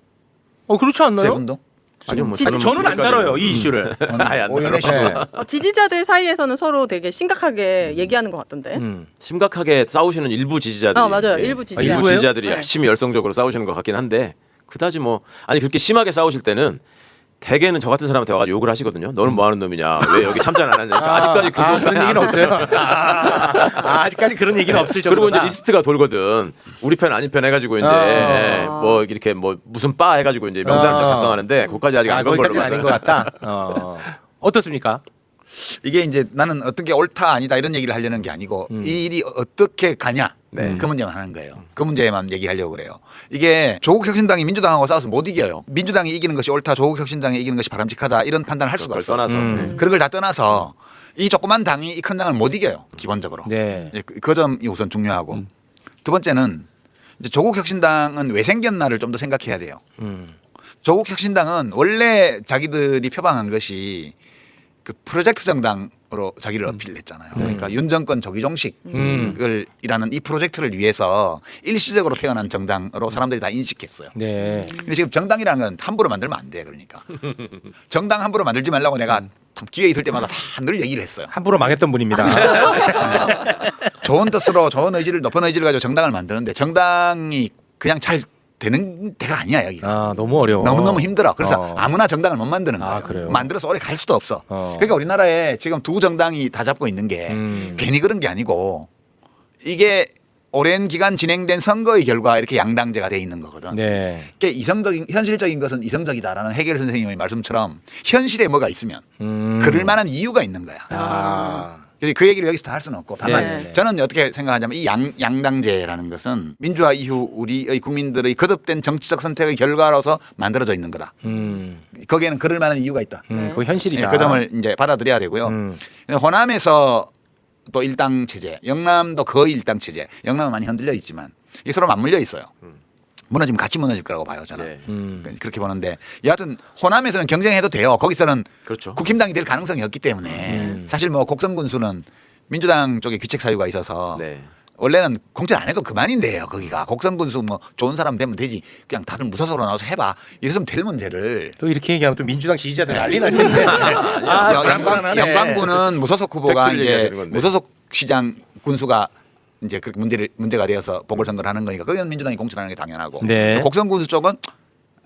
그렇지 세 않나요? 분도? 아니요, 뭐 저는 안 다뤄요 이 이슈를. 아예 안 오연애 다뤄. 씨도. 지지자들 사이에서는 서로 되게 심각하게 얘기하는 것 같던데. 심각하게 싸우시는 일부 지지자들이 맞아요. 예. 일부 지지자. 일부 일부예요? 지지자들이 네. 열심히 열성적으로 싸우시는 것 같긴 한데 그다지 뭐 아니 그렇게 심하게 싸우실 때는 대개는 저 같은 사람한테 와가지고 욕을 하시거든요. 너는 뭐 하는 놈이냐? 왜 여기 참전 안 하냐? 아직까지 그런 얘기는 없어요. 아직까지 그런 얘기는 없을 정도다. 그리고 이제 리스트가 돌거든. 우리 편 아닌 편 해가지고 이제 뭐 이렇게 뭐 무슨 바 해가지고 이제 명단을 작성하는데 그것까지 아직 안 건 걸로 거기까지는 아닌 것 봐서. 같다. 어떻습니까? 이게 이제 나는 어떻게 옳다 아니다 이런 얘기를 하려는 게 아니고 이 일이 어떻게 가냐 그 문제만 하는 거예요. 그 문제만 얘기하려고 그래요. 이게 조국혁신당이 민주당하고 싸워서 못 이겨요. 민주당이 이기는 것이 옳다, 조국혁신당이 이기는 것이 바람직하다 이런 판단을 할 수가 그걸 없어요. 떠나서 그런 걸 다 떠나서 이 조그만 당이 이 큰 당을 못 이겨요. 기본적으로. 네. 그 점이 우선 중요하고 두 번째는 이제 조국혁신당은 왜 생겼나를 좀 더 생각해야 돼요. 조국혁신당은 원래 자기들이 표방한 것이 그 프로젝트 정당으로 자기를 어필했잖아요. 그러니까 윤 정권 조기종식을 이라는 이 프로젝트를 위해서 일시적으로 태어난 정당으로 사람들이 다 인식했어요. 네. 근데 지금 정당이라는 건 함부로 만들면 안 돼. 그러니까 정당 함부로 만들지 말라고 내가 기회 있을 때마다 다 늘 얘기를 했어요. 함부로 망했던 분입니다. 좋은 뜻으로 좋은 의지를 높은 의지를 가지고 정당을 만드는데 정당이 그냥 잘 되는 데가 아니야 여기가. 너무 어려워. 너무너무 힘들어. 그래서 아무나 정당을 못 만드는 거예요. 그래요? 만들어서 오래 갈 수도 없어. 그러니까 우리나라에 지금 두 정당이 다 잡고 있는 게 괜히 그런 게 아니고 이게 오랜 기간 진행된 선거의 결과 이렇게 양당제가 돼 있는 거거든. 네. 그러니까 현실적인 것은 이성적이다라는 해겔 선생님의 말씀처럼 현실에 뭐가 있으면 그럴 만한 이유가 있는 거야. 그래서 그 얘기를 여기서 다 할 수는 없고 다만 네. 저는 어떻게 생각하냐면 이 양당제라는 것은 민주화 이후 우리의 국민들의 거듭된 정치적 선택의 결과로서 만들어져 있는 거다. 거기에는 그럴 만한 이유가 있다. 그거 현실이다. 그 점을 이제 받아들여야 되고요. 호남에서 또 일당 체제, 영남도 거의 일당 체제. 영남은 많이 흔들려 있지만 이게 서로 맞물려 있어요. 무너지면 같이 무너질 거라고 봐요, 저는. 네. 그렇게 보는데 여하튼 호남에서는 경쟁해도 돼요. 거기서는 그렇죠. 국힘당이 될 가능성이 없기 때문에 사실 뭐 곡성군수는 민주당 쪽에 귀책 사유가 있어서 네. 원래는 공천 안 해도 그만인데요. 거기가 곡성군수 뭐 좋은 사람 되면 되지. 그냥 다들 무소속으로 나와서 해봐. 이랬으면 될 문제를 또 이렇게 얘기하면 또 민주당 지지자들 난리 날 텐데. 영광군은 무소속 후보가 팩트를 이제 얘기하시는 건데. 무소속 시장 군수가 이제 그 문제가 되어서 보궐선거를 하는 거니까 거기는 민주당이 공천하는 게 당연하고 네. 곡성군수 쪽은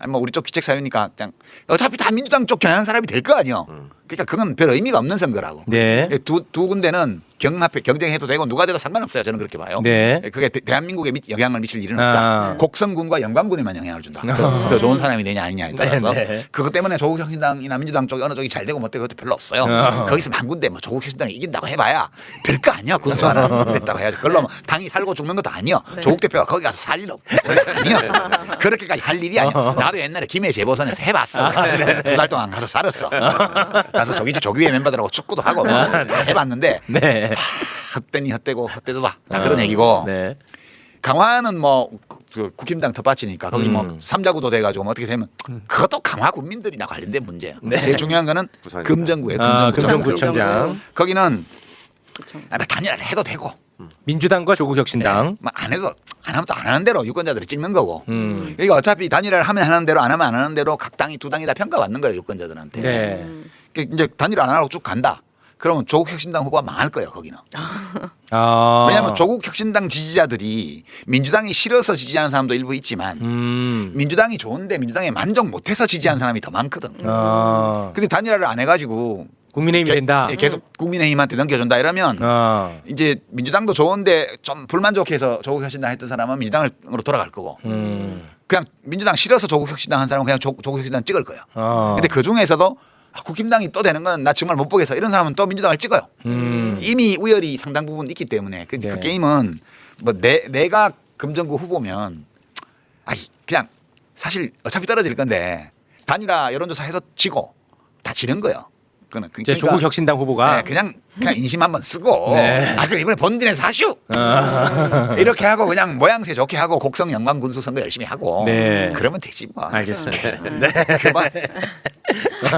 뭐 우리 쪽 기책 사유니까 그냥 어차피 다 민주당 쪽 겨냥한 사람이 될 거 아니요. 그러니까 그건 별 의미가 없는 선거라고. 네. 두 군데는 경쟁해도 되고 누가 돼도 상관없어요. 저는 그렇게 봐요. 네. 그게 대한민국에 영향을 미칠 일은 아. 없다. 곡성군과 영광군에만 영향을 준다. 더 좋은 사람이 되냐 아니냐에 따라서 네. 그것 때문에 조국혁신당이나 민주당 쪽이 어느 쪽이 잘 되고 못 되고 그것도 별로 없어요. 거기서 만 군데 뭐 조국혁신당이 이긴다고 해봐야 별거 아니야. 군수 하나 됐다고 해야지. 그걸로 뭐 당이 살고 죽는 것도 아니요. 조국 대표가 거기 가서 살 일 없고 아니요. 그렇게까지 할 일이 아니야. 나도 옛날에 김해 재보선에서 해봤어. 2달 동안 가서 살았어. 가서 조기회 멤버들하고 축구도 하고 다 해봤는데 네. 다 헛되니 헛되고 헛되도다 다 그런 얘기고 네. 강화는 뭐 그 국힘당 텃밭이니까 거기 뭐 삼자구도 돼가지고 뭐 어떻게 되면 그것도 강화 국민들이나 관련된 문제예요. 제일 중요한 거는 부산이다. 금정구예요. 금정구청장. 거기는 단일화를 해도 되고 민주당과 조국혁신당. 뭐 안 해도 안 하면 또 안 하는 대로 유권자들이 찍는 거고. 그러니까 어차피 단일화를 하면 하는 대로 안 하면 안 하는 대로 각 당이 두 당이 다 평가받는 거예요 유권자들한테. 네. 그러니까 이제 단일화 안 하고 쭉 간다. 그러면 조국혁신당 후보가 망할 거예요 거기는. 아. 왜냐하면 조국혁신당 지지자들이 민주당이 싫어서 지지하는 사람도 일부 있지만 민주당이 좋은데 민주당에 만족 못해서 지지하는 사람이 더 많거든. 근데 단일화를 안 해가지고 국민의힘이 된다. 계속 국민의힘한테 넘겨준다 이러면 이제 민주당도 좋은데 좀 불만족해서 조국혁신당 했던 사람은 민주당으로 돌아갈 거고 그냥 민주당 싫어서 조국혁신당 한 사람은 그냥 조국혁신당 찍을 거예요. 근데 그 중에서도 국힘당이 또 되는 건 나 정말 못 보겠어 이런 사람은 또 민주당을 찍어요. 이미 우열이 상당 부분 있기 때문에 그 게임은 뭐 내가 금정구 후보면 그냥 사실 어차피 떨어질 건데 단일화 여론조사 해서 지고 다 지는 거예요. 이제 조국혁신당 후보가 그냥 인심 한번 쓰고 네. 그럼 이번에 본진에서 하슈 이렇게 하고 그냥 모양새 좋게 하고 곡성 영광군수 선거 열심히 하고 네. 그러면 되지 뭐. 알겠습니다. 그만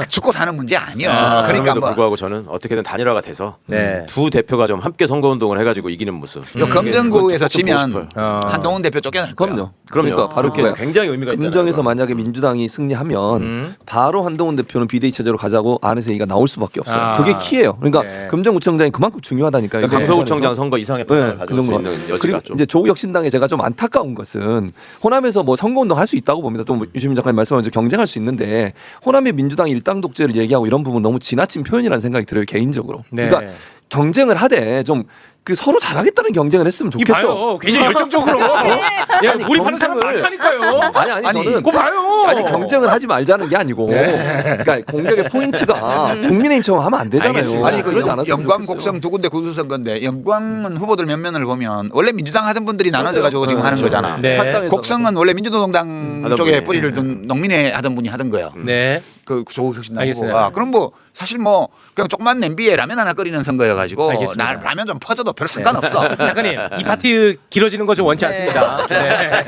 죽고 사는 문제 아니야. 그러니까 그럼에도 뭐 불구하고 저는 어떻게든 단일화가 돼서 네. 두 대표가 좀 함께 선거운동을 해가지고 이기는 모습. 요 검정구에서 그건 조금 보고 지면 싶어요. 한동훈 대표 쫓겨날 거예요. 그럼요. 그럼요. 바로 그게 그거야. 굉장히 의미가 있잖아요. 금정에서 그건. 만약에 민주당이 승리하면 바로 한동훈 대표는 비대위 체제로 가자고 안에서 얘기가 나올 수밖에 없어요. 아. 그게 키예요. 그러니까 네. 금정구청장이 그만큼 중요하다니까요. 그러니까 강서구청장 선거 이상의 판단을 가져올 그런 수 거. 있는 여지가 그리고 좀. 이제 조국혁신당에 제가 좀 안타까운 것은 호남에서 뭐 선거운동 할 수 있다고 봅니다. 또 유시민 작가님 말씀하신 경쟁할 수 있는데 호남의 민주당이 일당 독재를 얘기하고 이런 부분 너무 지나친 표현이라는 생각이 들어요 개인적으로. 네. 그러니까 경쟁을 하되 좀 그 서로 잘하겠다는 경쟁을 했으면 좋겠어. 이봐요. 굉장히 열정적으로. 야, 우리 파는 사람 많다니까요. 아니 저는 그거 봐요. 아니 경쟁을 하지 말자는 게 아니고 그러니까 공격의 포인트가 국민의힘처럼 하면 안 되잖아요. 알겠습니다. 아니 그 그러지 않았으면 영광 좋겠어요. 곡성 두 군데 구수선거인데 영광은 후보들 몇 면을 보면 원래 민주당 하던 분들이 나눠져가지고 지금 하는 거잖아. 네. 탈당해서 곡성은 원래 민주노동당 하던 쪽에 분이. 뿌리를 둔 농민회 하던 분이 하던 거예요. 네. 그 조국혁신당 알겠습니다. 후보가. 그럼 뭐 사실 뭐 그냥 조그만 냄비에 라면 하나 끓이는 선거여가지고 알겠습니다. 라면 좀 퍼져도 별 상관없어. 작가님, 이 파트 길어지는 거 좀 원치 않습니다. 네.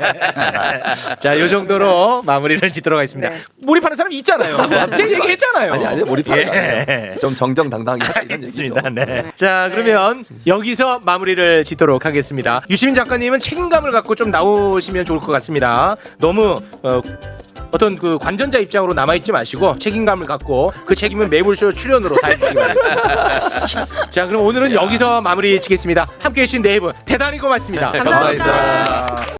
자, 요 정도로 마무리를 짓도록 하겠습니다. 네. 몰입하는 사람 있잖아요. 제가 얘기했잖아요. 아니 몰입하는 거 예. 아니에요. 좀 정정당당하게 하자 이런 얘기죠. 알겠습니다. 네. 자, 그러면 여기서 마무리를 짓도록 하겠습니다. 유시민 작가님은 책임감을 갖고 좀 나오시면 좋을 것 같습니다. 너무 어떤 그 관전자 입장으로 남아있지 마시고 책임감을 갖고 그 책임은 매불쇼 출연으로 다 해주시기 바라겠습니다. 자, 그럼 오늘은 여기서 마무리 짓겠습니다. 함께해 주신 네 분 대단히 고맙습니다. 감사합니다.